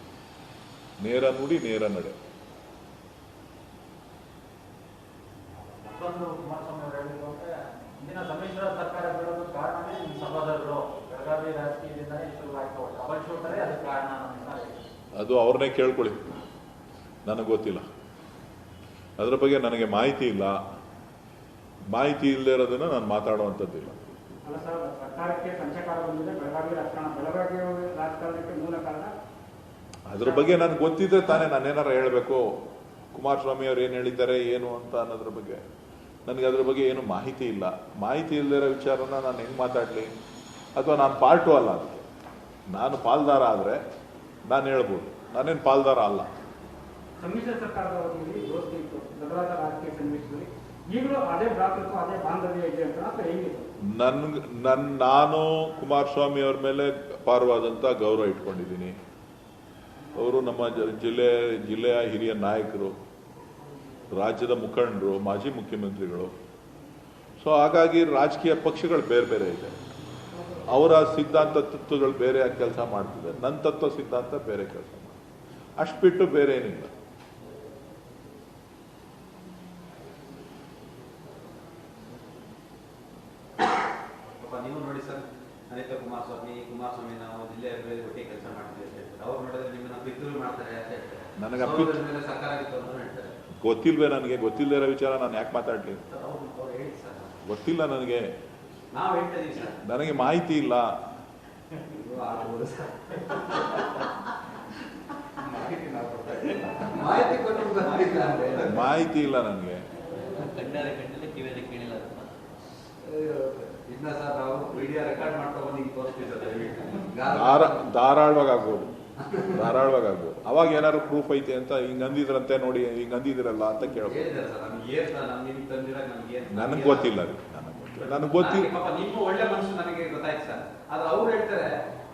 ನೇರ ನುಡಿ ನೇರ ನಡೆ. ಮತ್ತೊಂದು ಕುಮಾರಸ್ವಾಮಿ ಅವರು ಹೇಳಿರುವಂತೆ ಇಂದಿನ ಸಮ್ಮಿಶ್ರ ಸರ್ಕಾರ ಬೀಳೋದು ಕಾರಣನೇ ನಿಮ್ಮ ಸಹೋದರರು ಬೆಳಗಾವಿ ರಾಜಕೀಯದಿಂದಲೇ ಶುರುವಾಯಿತು, ಡಬಲ್ ಶೂಟರೇ ಅದಕ್ಕೆ ಕಾರಣ. ಅದು ಅವ್ರನ್ನೇ ಕೇಳ್ಕೊಳ್ಳಿ, ನನಗೆ ಗೊತ್ತಿಲ್ಲ. ಅದರ ಬಗ್ಗೆ ನನಗೆ ಮಾಹಿತಿ ಇಲ್ಲ. ಮಾಹಿತಿ ಇಲ್ಲದೆ ಇರೋದನ್ನ ನಾನು ಮಾತಾಡುವಂಥದ್ದಿಲ್ಲ. ಅಲ್ಲ ಸರ್, ಸರ್ಕಾರಕ್ಕೆ ಸಂಚಕಾರ ಬಂದಿದೆ. ಬೆಳಗಾವಿ ರಾಜಕಾರಣಕ್ಕೆ ಮೂಲ ಕಾರಣ ಅದ್ರ ಬಗ್ಗೆ ನನಗೆ ಗೊತ್ತಿದ್ರೆ ತಾನೇ ನಾನೇನಾರ ಹೇಳಬೇಕು. ಕುಮಾರಸ್ವಾಮಿ ಅವ್ರು ಏನು ಹೇಳಿದ್ದಾರೆ ಏನು ಅಂತ ಅನ್ನೋದ್ರ ಬಗ್ಗೆ ನನಗೆ ಅದ್ರ ಬಗ್ಗೆ ಏನು ಮಾಹಿತಿ ಇಲ್ಲ. ಮಾಹಿತಿ ಇಲ್ಲದಿರೋ ವಿಚಾರನ ನಾನು ಹೆಂಗೆ ಮಾತಾಡಲಿ? ಅಥವಾ ನಾನು ಪಾರ್ಟು ಅಲ್ಲ, ಅದಕ್ಕೆ ನಾನು ಪಾಲ್ದಾರ ಆದರೆ ನಾನು ಹೇಳ್ಬೋದು, ನಾನೇನು ಪಾಲ್ದಾರ ಅಲ್ಲ. ಸಮ್ಮಿಶ್ರ ಸರ್ಕಾರದ ಅವಧಿಯಲ್ಲಿ ದೋಸ್ತಿ ಇತ್ತು, ಬದಲಾದ ರಾಜಕೀಯ ಸನ್ನಿವೇಶದಲ್ಲಿ ಈಗಲೂ ಅದೇ ಭ್ರಾತೃತ್ವ ಅದೇ ಬಾಂಧವ್ಯ ಇದೆ ಅಂತ ಅಥವಾ ಹೆಂಗಿದೆ? ನಾನು ಕುಮಾರಸ್ವಾಮಿ ಅವ್ರ ಮೇಲೆ ಅಪಾರವಾದಂಥ ಗೌರವ ಇಟ್ಕೊಂಡಿದ್ದೀನಿ. ಅವರು ನಮ್ಮ ಜಿಲ್ಲೆಯ ಹಿರಿಯ ನಾಯಕರು, ರಾಜ್ಯದ ಮುಖಂಡರು, ಮಾಜಿ ಮುಖ್ಯಮಂತ್ರಿಗಳು. ಸೊ ಹಾಗಾಗಿ ರಾಜಕೀಯ ಪಕ್ಷಗಳು ಬೇರೆ ಬೇರೆ ಇದೆ. ಅವರ ಸಿದ್ಧಾಂತ ತತ್ವಗಳು ಬೇರೆ ಕೆಲಸ ಮಾಡ್ತಿದೆ, ನನ್ನ ತತ್ವ ಸಿದ್ಧಾಂತ ಬೇರೆ ಕೆಲಸ ಮಾಡ್ತಿದೆ. ಅಷ್ಟು ಬಿಟ್ಟು ಬೇರೆ ಏನಿಲ್ಲ. ನೀವು ನೋಡಿ ಸರ್, ಅನಿತಾ ಕುಮಾರಸ್ವಾಮಿ ನಾವು ಜಿಲ್ಲೆಯ ಒಟ್ಟಿಗೆ ಕೆಲಸ ಮಾಡ್ತೀವಿ ಅಂತ ಹೇಳ್ತಾರೆ. ಅವ್ರು ನೋಡಿದ್ರೆ ನಿಮ್ಮನ್ನ ಪಿತೂರಿ ಮಾಡ್ತಾರೆ ಅಂತ ಹೇಳ್ತಾರೆ. ನನಗೆ ಸರ್ಕಾರ ಆಗಿತ್ತು ಅಂತ ಹೇಳ್ತಾರೆ. ಗೊತ್ತಿಲ್ವೇ? ನನಗೆ ಗೊತ್ತಿಲ್ಲದೇ ಇರೋ ವಿಚಾರ ನಾನು ಯಾಕೆ ಮಾತಾಡ್ಲಿ? ಅವ್ರು ಹೇಳಿ ಸರ್, ಗೊತ್ತಿಲ್ಲ ನನಗೆ. ನಾವು ಹೇಳ್ತಾ ಇದೀವಿ ಸರ್, ನನಗೆ ಮಾಹಿತಿ ಇಲ್ಲ. ಮಾಹಿತಿ ಕೊಟ್ಟು ಮಾಹಿತಿ ಇಲ್ಲ ನನಗೆ. ಕಣ್ಣಾರೆ ಕಣ್ಣಿಲ್ಲ, ಕಿವಿಯಾರೆ ಕೇಳಿಲ್ಲ ಅಂತ. ಇನ್ನ ಸರ್ ನಾವು ವಿಡಿಯೋ ರೆಕಾರ್ಡ್ ಮಾಡ್ತಾ ಬಂದು ಈಗ ತೋರಿಸ್ತೀವಿ ಧಾರಾಳವಾಗಿ ಆಗ್ಬೋದು. ಅವಾಗ ಏನಾದ್ರು ಪ್ರೂಫ್ ಐತೆ ಅಂತ ಹಿಂಗ್ ಅಂದಿದ್ರಂತೆ, ನೋಡಿ ಹಿಂಗ್ ಅಂದಿದಿರಲ್ಲ ಅಂತ ಕೇಳ್ಬೋದು. ನನಗೆ ಗೊತ್ತಿಲ್ಲ ರೀ, ನನಗೆ ಗೊತ್ತಿಲ್ಲ. ನಿಮ್ಮ ಒಳ್ಳೆ ಮನುಷ್ಯ ನನಗೆ ಗೊತ್ತಾಯ್ತು ಸರ್. ಆದ್ರೆ ಅವ್ರು ಹೇಳ್ತಾರೆ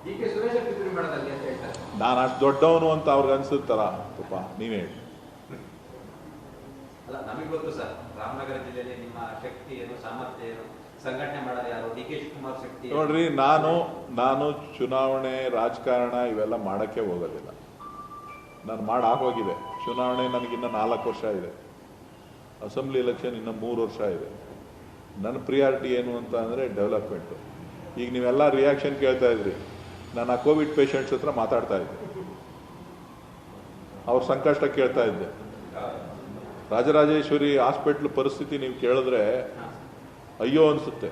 ಡಿ.ಕೆ. ಸುರೇಶ ಪಿತೂರಿ ಮಾಡೋದಲ್ಲಿ ಅಂತ ಹೇಳ್ತಾರೆ. ನಾನು ಅಷ್ಟು ದೊಡ್ಡವನು ಅಂತ ಅವ್ರಿಗೆ ಅನ್ಸುತ್ತಾರ? ಪಾಪ ನೀವೇ ಹೇಳಿ. ಅಲ್ಲ, ನಮಗೆ ಗೊತ್ತು ಸರ್, ರಾಮನಗರ ಜಿಲ್ಲೆಯಲ್ಲಿ ನಿಮ್ಮ ಶಕ್ತಿ ಏನು, ಸಾಮರ್ಥ್ಯ ಏನು, ಸಂಘಟನೆ ಮಾಡೋದು ಯಾರು, ಡಿ.ಕೆ. ಶಿವಕುಮಾರ್ ಶಕ್ತಿ. ನೋಡ್ರಿ, ನಾನು ಚುನಾವಣೆ ರಾಜಕಾರಣ ಇವೆಲ್ಲ ಮಾಡಕ್ಕೆ ಹೋಗೋದಿಲ್ಲ. ನಾನು ಮಾಡಾಗೋಗಿದೆ. ಚುನಾವಣೆ ನನಗಿನ್ನ 4 ವರ್ಷ ಇದೆ. ಅಸೆಂಬ್ಲಿ ಎಲೆಕ್ಷನ್ ಇನ್ನು 3 ವರ್ಷ ಇದೆ. ನನ್ನ ಪ್ರಿಯಾರಿಟಿ ಏನು ಅಂತ ಅಂದರೆ ಡೆವಲಪ್ಮೆಂಟು. ಈಗ ನೀವೆಲ್ಲ ರಿಯಾಕ್ಷನ್ ಕೇಳ್ತಾ ಇದ್ರಿ. ನಾನು ಆ ಕೋವಿಡ್ ಪೇಷಂಟ್ಸ್ ಹತ್ರ ಮಾತಾಡ್ತಾ ಇದ್ದೆ, ಅವ್ರ ಸಂಕಷ್ಟ ಕೇಳ್ತಾ ಇದ್ದೆ. ರಾಜರಾಜೇಶ್ವರಿ ಹಾಸ್ಪಿಟ್ಲ್ ಪರಿಸ್ಥಿತಿ ನೀವು ಕೇಳಿದ್ರೆ ಅಯ್ಯೋ ಅನ್ಸುತ್ತೆ.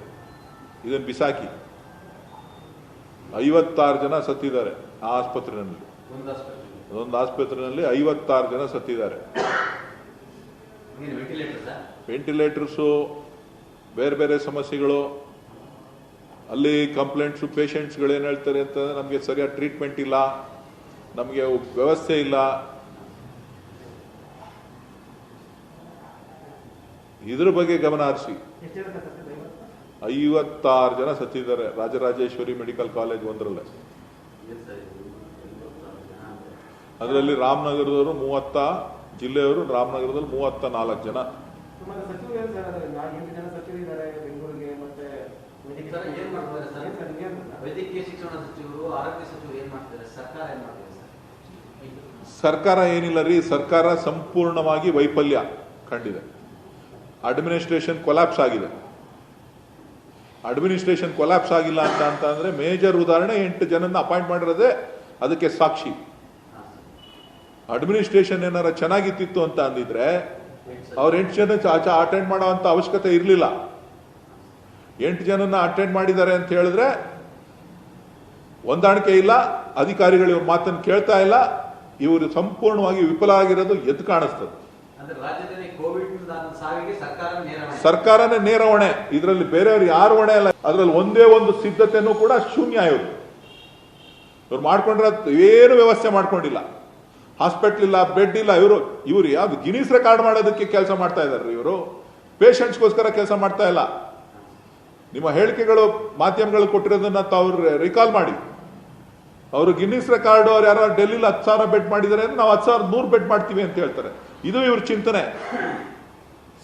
ಇದನ್ನು ಬಿಸಾಕಿ 56 ಜನ ಸತ್ತಿದ್ದಾರೆ ಆ ಆಸ್ಪತ್ರೆಯಲ್ಲಿ. ಒಂದು ಆಸ್ಪತ್ರೆಯಲ್ಲಿ 56 ಜನ ಸತ್ತಿದ್ದಾರೆ. ವೆಂಟಿಲೇಟರ್ಸು, ಬೇರೆ ಬೇರೆ ಸಮಸ್ಯೆಗಳು, ಅಲ್ಲಿ ಕಂಪ್ಲೇಂಟ್ಸು. ಪೇಷಂಟ್ಸ್ಗಳು ಏನು ಹೇಳ್ತಾರೆ ಅಂತಂದ್ರೆ ನಮಗೆ ಸರಿಯಾದ ಟ್ರೀಟ್ಮೆಂಟ್ ಇಲ್ಲ, ನಮಗೆ ವ್ಯವಸ್ಥೆ ಇಲ್ಲ. ಇದ್ರ ಬಗ್ಗೆ ಗಮನ ಹರಿಸಿ. 56 ಜನ ಸತ್ತಿದ್ದಾರೆ ರಾಜರಾಜೇಶ್ವರಿ ಮೆಡಿಕಲ್ ಕಾಲೇಜ್ ಒಂದರಲ್ಲೇ. ಅದರಲ್ಲಿ ರಾಮನಗರದವರು 30, ಜಿಲ್ಲೆಯವರು ರಾಮನಗರದಲ್ಲಿ 34 ಜನ. ವೈದ್ಯಕೀಯ ಶಿಕ್ಷಣ ಸಚಿವರು, ಆರೋಗ್ಯ ಸಚಿವರು ಏನ್ ಮಾಡ್ತಾರೆ? ಸರ್ಕಾರ ಏನ್ ಮಾಡ್ತಾರೆ? ಸರ್ಕಾರ ಏನಿಲ್ಲ ರೀ, ಸರ್ಕಾರ ಸಂಪೂರ್ಣವಾಗಿ ವೈಫಲ್ಯ ಕಂಡಿದೆ. ಅಡ್ಮಿನಿಸ್ಟ್ರೇಷನ್ ಕೊಲ್ಯಾಪ್ಸ್ ಆಗಿದೆ. ಅಡ್ಮಿನಿಸ್ಟ್ರೇಷನ್ ಕೊಲ್ಯಾಪ್ಸ್ ಆಗಿಲ್ಲ ಅಂತ ಅಂದ್ರೆ ಮೇಜರ್ ಉದಾಹರಣೆ 8 ಜನನ್ನ ಅಪಾಯಿಂಟ್ ಮಾಡಿರೋದೇ ಅದಕ್ಕೆ ಸಾಕ್ಷಿ. ಅಡ್ಮಿನಿಸ್ಟ್ರೇಷನ್ ಏನಾರ ಚೆನ್ನಾಗಿತ್ತಿತ್ತು ಅಂತ ಅಂದಿದ್ರೆ ಅವ್ರು 8 ಜನ ಅಟೆಂಡ್ ಮಾಡುವಂತ ಅವಶ್ಯಕತೆ ಇರಲಿಲ್ಲ. 8 ಜನನ್ನ ಅಟೆಂಡ್ ಮಾಡಿದ್ದಾರೆ ಅಂತ ಹೇಳಿದ್ರೆ ಹೊಂದಾಣಿಕೆ ಇಲ್ಲ, ಅಧಿಕಾರಿಗಳು ಇವ್ರ ಮಾತನ್ನು ಕೇಳ್ತಾ ಇಲ್ಲ. ಇವರು ಸಂಪೂರ್ಣವಾಗಿ ವಿಫಲ ಆಗಿರೋದು ಎದ್ದು ಕಾಣಿಸ್ತದೆ. ಸರ್ಕಾರನೇ ನೇರ ಹೊಣೆ. ಇದರಲ್ಲಿ ಬೇರೆಯವ್ರು ಯಾರು ಹೊಣೆ ಅಲ್ಲ. ಅದರಲ್ಲಿ ಒಂದೇ ಒಂದು ಸಿದ್ಧತೆನೂ ಕೂಡ ಶೂನ್ಯ. ಇವ್ರು ಮಾಡ್ಕೊಂಡ್ರೆ ಏನು ವ್ಯವಸ್ಥೆ ಮಾಡ್ಕೊಂಡಿಲ್ಲ. ಹಾಸ್ಪಿಟಲ್ ಇಲ್ಲ, ಬೆಡ್ ಇಲ್ಲ. ಇವರು ಯಾವ್ದು ಗಿನೀಸ್ ರೆಕಾರ್ಡ್ ಮಾಡೋದಕ್ಕೆ ಕೆಲಸ ಮಾಡ್ತಾ ಇದ್ದಾರೆ. ಇವರು ಪೇಷಂಟ್ಸ್ಗೋಸ್ಕರ ಕೆಲಸ ಮಾಡ್ತಾ ಇಲ್ಲ. ನಿಮ್ಮ ಹೇಳಿಕೆಗಳು ಮಾಧ್ಯಮಗಳು ಕೊಟ್ಟಿರೋದನ್ನ ತಾವು ರಿಕಾಲ್ ಮಾಡಿ. ಅವರು ಗಿನ್ನಿಸ್ ರೆಕಾರ್ಡ್ ಅವ್ರು ಯಾರು ಡೆಲ್ಲಿಲಿ 10,000 ಬೆಡ್ ಮಾಡಿದ್ದಾರೆ ಅಂದ್ರೆ ನಾವು 10,100 ಬೆಡ್ ಮಾಡ್ತೀವಿ ಅಂತ ಹೇಳ್ತಾರೆ. ಇದು ಇವ್ರ ಚಿಂತನೆ.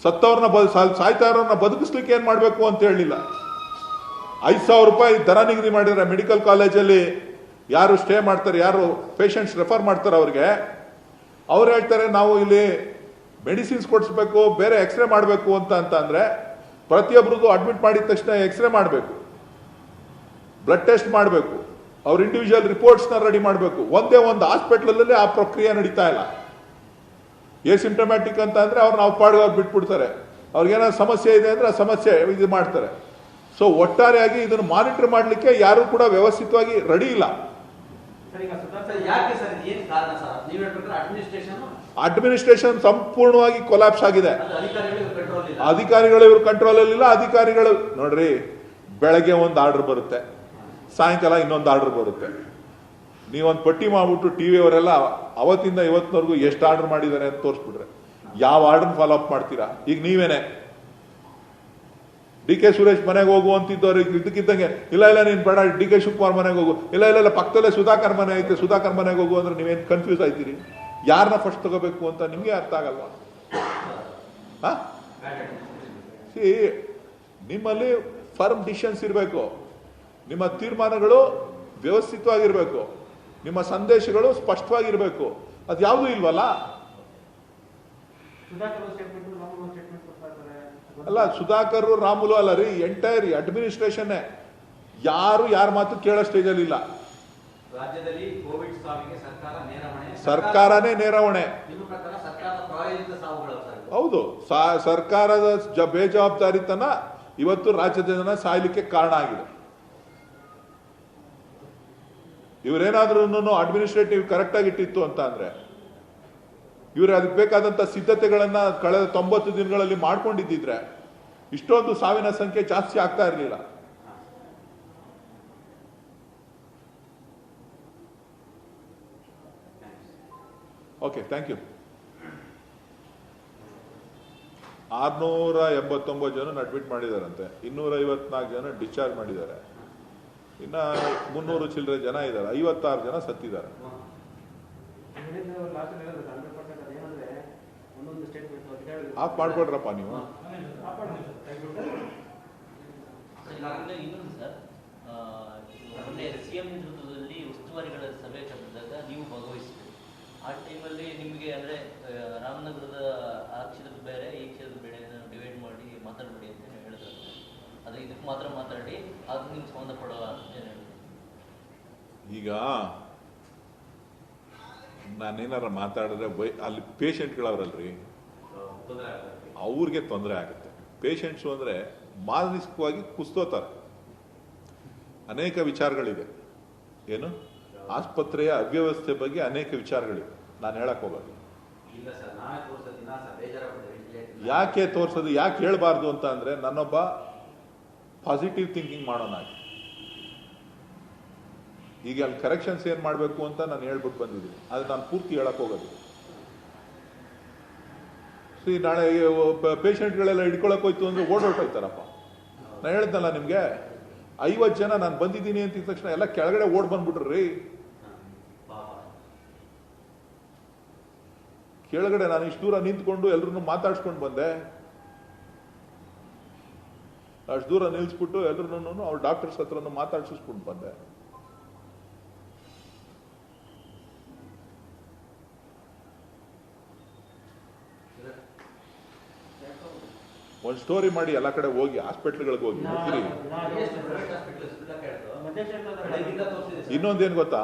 ಸತ್ತವ್ರನ್ನ ಸಾಯ್ತಾ ಇರೋರನ್ನ ಬದುಕಿಸ್ಲಿಕ್ಕೆ ಏನ್ ಮಾಡಬೇಕು ಅಂತ ಹೇಳಿಲ್ಲ. 5,000 ರೂಪಾಯಿ ದರ ನಿಗದಿ ಮಾಡಿದ್ರೆ ಮೆಡಿಕಲ್ ಕಾಲೇಜಲ್ಲಿ ಯಾರು ಸ್ಟೇ ಮಾಡ್ತಾರೆ, ಯಾರು ಪೇಷಂಟ್ಸ್ ರೆಫರ್ ಮಾಡ್ತಾರೆ ಅವ್ರಿಗೆ, ಅವ್ರು ಹೇಳ್ತಾರೆ ನಾವು ಇಲ್ಲಿ ಮೆಡಿಸಿನ್ಸ್ ಕೊಡಿಸ್ಬೇಕು, ಬೇರೆ ಎಕ್ಸ್ರೇ ಮಾಡಬೇಕು ಅಂತ ಅಂದ್ರೆ ಪ್ರತಿಯೊಬ್ಬರದ್ದು ಅಡ್ಮಿಟ್ ಮಾಡಿದ ತಕ್ಷಣ ಎಕ್ಸ್ರೇ ಮಾಡಬೇಕು, ಬ್ಲಡ್ ಟೆಸ್ಟ್ ಮಾಡಬೇಕು, ಅವ್ರ ಇಂಡಿವಿಜುವಲ್ ರಿಪೋರ್ಟ್ಸ್ನ ರೆಡಿ ಮಾಡಬೇಕು. ಒಂದೇ ಒಂದು ಹಾಸ್ಪಿಟ್ಲಲ್ಲಿ ಆ ಪ್ರಕ್ರಿಯೆ ನಡೀತಾ ಇಲ್ಲ. ಸಿಂಪ್ಟಮ್ಯಾಟಿಕ್ ಅಂತ ಅಂದ್ರೆ ಅವ್ರು ನಾವು ಪಾಡ್ಗೆ ಅವ್ರು ಬಿಟ್ಬಿಡ್ತಾರೆ. ಅವ್ರಿಗೇನಾದ್ರು ಸಮಸ್ಯೆ ಇದೆ ಅಂದ್ರೆ ಆ ಸಮಸ್ಯೆ ಇದು ಮಾಡ್ತಾರೆ. ಸೊ ಒಟ್ಟಾರೆಯಾಗಿ ಇದನ್ನು ಮಾನಿಟರ್ ಮಾಡಲಿಕ್ಕೆ ಯಾರು ಕೂಡ ವ್ಯವಸ್ಥಿತವಾಗಿ ರೆಡಿ ಇಲ್ಲ. ಸರ್ ಈಗ ಸರ್ ಯಾಕೆ ಸರ್ ಏನ್ ಕಾರಣ ಸರ್ ನೀವು ಹೇಳ್ಬೇಕಾದ್ರೆ ಅಡ್ಮಿನಿಸ್ಟ್ರೇಷನ್ ಸಂಪೂರ್ಣವಾಗಿ ಕೊಲಾಪ್ಸ್ ಆಗಿದೆ. ಅಧಿಕಾರಿಗಳಿಗೆ ಕಂಟ್ರೋಲ್ ಇಲ್ಲ. ಅಧಿಕಾರಿಗಳು ಇವ್ರ ಕಂಟ್ರೋಲ್ ಅಲ್ಲಿಲ್ಲ. ಅಧಿಕಾರಿಗಳು ನೋಡ್ರಿ, ಬೆಳಗ್ಗೆ ಒಂದು ಆರ್ಡರ್ ಬರುತ್ತೆ, ಸಾಯಂಕಾಲ ಇನ್ನೊಂದು ಆರ್ಡರ್ ಬರುತ್ತೆ. ನೀವೊಂದು ಪಟ್ಟಿ ಮಾಡ್ಬಿಟ್ಟು ಟಿವಿ ಅವರೆಲ್ಲ ಅವತ್ತಿಂದ ಇವತ್ತಿನವರೆಗೂ ಎಷ್ಟು ಆರ್ಡರ್ ಮಾಡಿದ್ದಾರೆ ಅಂತ ತೋರಿಸ್ಬಿಟ್ರೆ ಯಾವ ಆರ್ಡರ್ ಫಾಲೋ ಅಪ್ ಮಾಡ್ತೀರಾ? ಈಗ ನೀವೇನೆ ಡಿ.ಕೆ. ಸುರೇಶ್ ಮನೆಗೆ ಹೋಗು ಅಂತಿದ್ದವ್ರಿಗೆ ಇದಕ್ಕಿದ್ದಂಗೆ ಇಲ್ಲ ನೀನ್ ಬೇಡ ಡಿ.ಕೆ. ಶಿವಕುಮಾರ್ ಮನೆಗೆ ಹೋಗು, ಇಲ್ಲ ಪಕ್ಕದಲ್ಲೇ ಸುಧಾಕರ್ ಮನೆ ಐತೆ ಸುಧಾಕರ್ ಮನೆಗೆ ಹೋಗು ಅಂದ್ರೆ ನೀವೇನು ಕನ್ಫ್ಯೂಸ್ ಆಯ್ತೀರಿ? ಯಾರನ್ನ ಫಸ್ಟ್ ತಗೋಬೇಕು ಅಂತ ನಿಮ್ಗೆ ಅರ್ಥ ಆಗಲ್ವಾ? ನಿಮ್ಮಲ್ಲಿ ಫರ್ಮ್ ಡಿಸಿಷನ್ಸ್ ಇರಬೇಕು, ನಿಮ್ಮ ತೀರ್ಮಾನಗಳು ವ್ಯವಸ್ಥಿತವಾಗಿರ್ಬೇಕು, ನಿಮ್ಮ ಸಂದೇಶಗಳು ಸ್ಪಷ್ಟವಾಗಿರ್ಬೇಕು. ಅದು ಯಾವುದೂ ಇಲ್ವಲ್ಲ. ಅಲ್ಲ, ಸುಧಾಕರ್ ರಾಮುಲು ಅಲ್ಲ ರೀ, ಎಂಟೈರ್ ಅಡ್ಮಿನಿಸ್ಟ್ರೇಷನ್ ಯಾರ ಮಾತು ಕೇಳೋ ಸ್ಟೇಜಲ್ಲಿ ಇಲ್ಲ. ರಾಜ್ಯದಲ್ಲಿ ಕೋವಿಡ್ ಸಾವಿಗೆ ಸರ್ಕಾರನೇ ನೇರ ಹೊಣೆ. ನಿಮ್ಮ ಪ್ರಕಾರ ಸರ್ಕಾರದ ಪ್ರಾಯೋಜಿತ ಸಾವುಗಳು ಸರ್? ಹೌದು, ಸರ್ಕಾರದ ಬೇಜವಾಬ್ದಾರಿತನ ಇವತ್ತು ರಾಜ್ಯದ ಜನ ಸಾಯ್ಲಿಕ್ಕೆ ಕಾರಣ ಆಗಿದೆ. ಇವರೇನಾದ್ರೂ ಅಡ್ಮಿನಿಸ್ಟ್ರೇಟಿವ್ ಕರೆಕ್ಟ್ ಆಗಿ ಇಟ್ಟಿತ್ತು ಅಂತ ಅಂದ್ರೆ ಇವರು ಅದಕ್ಕೆ ಬೇಕಾದಂತ ಸಿದ್ಧತೆಗಳನ್ನ ಕಳೆದ 90 ದಿನಗಳಲ್ಲಿ ಮಾಡ್ಕೊಂಡಿದ್ದಿದ್ರೆ ಇಷ್ಟೊಂದು ಸಾವಿನ ಸಂಖ್ಯೆ ಜಾಸ್ತಿ ಆಗ್ತಾ ಇರಲಿಲ್ಲ. Okay, thank you. 689 ಜನ ಅಡ್ಮಿಟ್ ಮಾಡಿದಾರಂತೆ, 254 ಜನ ಡಿಸ್ಚಾರ್ಜ್ ಮಾಡಿದ್ದಾರೆ, ಇನ್ನ 300 ಚಿಲ್ಲರೆ ಜನ ಇದ್ದಾರೆ, 56 ಜನ ಸತ್ತಿದ್ದಾರೆ. ಆಫ್ ಮಾಡ್ಕೊಡ್ರಪ್ಪ ನೀವು. ಇನ್ನೊಂದು ಸರ್, ಮೊನ್ನೆ ಸಿಎಂ ನೇತೃತ್ವದಲ್ಲಿ ಉಸ್ತುವಾರಿಗಳ ಸಭೆ ಕರೆದಾಗ ನೀವು ಭಾಗವಹಿಸಿದ್ರಿ. ಆ ಟೈಮಲ್ಲಿ ನಿಮಗೆ ಅಂದ್ರೆ ರಾಮನಗರದ ಆ ಕ್ಷೇತ್ರದ ಬೇರೆ ಈ ಕ್ಷೇತ್ರದ ಬೇರೆ ಡಿವೈಡ್ ಮಾಡಿ ಮಾತಾಡಬೇಡಿ ಅಂತ ಹೇಳಿದ್ರು. ಅದು ಇದಕ್ಕೆ ಮಾತ್ರ ಮಾತಾಡಿ, ಅದು ನಿಮ್ಗೆ ಸಂಬಂಧಪಡುವ ಏನು ಹೇಳಿ? ಈಗ ನಾನೇನಾರ ಮಾತಾಡಿದ್ರೆ ಅಲ್ಲಿ ಪೇಷಂಟ್ಗಳವ್ರಲ್ರಿ, ಅವ್ರಿಗೆ ತೊಂದರೆ ಆಗುತ್ತೆ. ಪೇಷಂಟ್ಸು ಅಂದ್ರೆ ಮಾನಸಿಕವಾಗಿ ಕುಸ್ತೋತಾರೆ. ಅನೇಕ ವಿಚಾರಗಳಿದೆ. ಏನು ಆಸ್ಪತ್ರೆಯ ಅವ್ಯವಸ್ಥೆ ಬಗ್ಗೆ ಅನೇಕ ವಿಚಾರಗಳಿವೆ, ನಾನು ಹೇಳಕ್ ಹೋಗೋದು. ಯಾಕೆ ತೋರ್ಸೋದು, ಯಾಕೆ ಹೇಳ್ಬಾರ್ದು ಅಂತ ಅಂದ್ರೆ ನನ್ನೊಬ್ಬ ಪಾಸಿಟಿವ್ ಥಿಂಕಿಂಗ್ ಮಾಡೋಣ. ಈಗ ಅಲ್ಲಿ ಕರೆಕ್ಷನ್ಸ್ ಏನ್ ಮಾಡಬೇಕು ಅಂತ ನಾನು ಹೇಳ್ಬಿಟ್ಟು ಬಂದಿದ್ದೀನಿ, ಅದು ನಾನು ಪೂರ್ತಿ ಹೇಳಕ್ ಹೋಗೋದು. ನಾಳೆ ಪೇಷಂಟ್ಗಳೆಲ್ಲ ಹಿಡ್ಕೊಳಕ್ ಹೋಯ್ತು ಅಂದ್ರೆ ಓಡೋಯ್ತಾರಪ್ಪ. ನಾನು ಹೇಳ್ದಲ್ಲ ನಿಮ್ಗೆ, 50 ಜನ ನಾನು ಬಂದಿದ್ದೀನಿ ಅಂತಿದ ತಕ್ಷಣ ಎಲ್ಲ ಕೆಳಗಡೆ ಓಡ್ ಬಂದ್ಬಿಟ್ರಿ. ಕೆಳಗಡೆ ನಾನು ಇಷ್ಟು ದೂರ ನಿಂತ್ಕೊಂಡು ಎಲ್ರು ಮಾತಾಡ್ಸ್ಕೊಂಡು ಬಂದೆ. ಅಷ್ಟು ದೂರ ನಿಲ್ಸ್ಬಿಟ್ಟು ಎಲ್ರು ಅವ್ರ ಡಾಕ್ಟರ್ಸ್ ಹತ್ರನು ಮಾತಾಡ್ಸಿಸ್ಕೊಂಡು ಬಂದೆ. ಒಂದು ಸ್ಟೋರಿ ಮಾಡಿ ಎಲ್ಲ ಕಡೆ ಹೋಗಿ, ಹಾಸ್ಪಿಟ್ಲ್ಗಳಿಗೆ ಹೋಗಿ ಹೋಗಿರಿ. ಇನ್ನೊಂದೇನು ಗೊತ್ತಾ,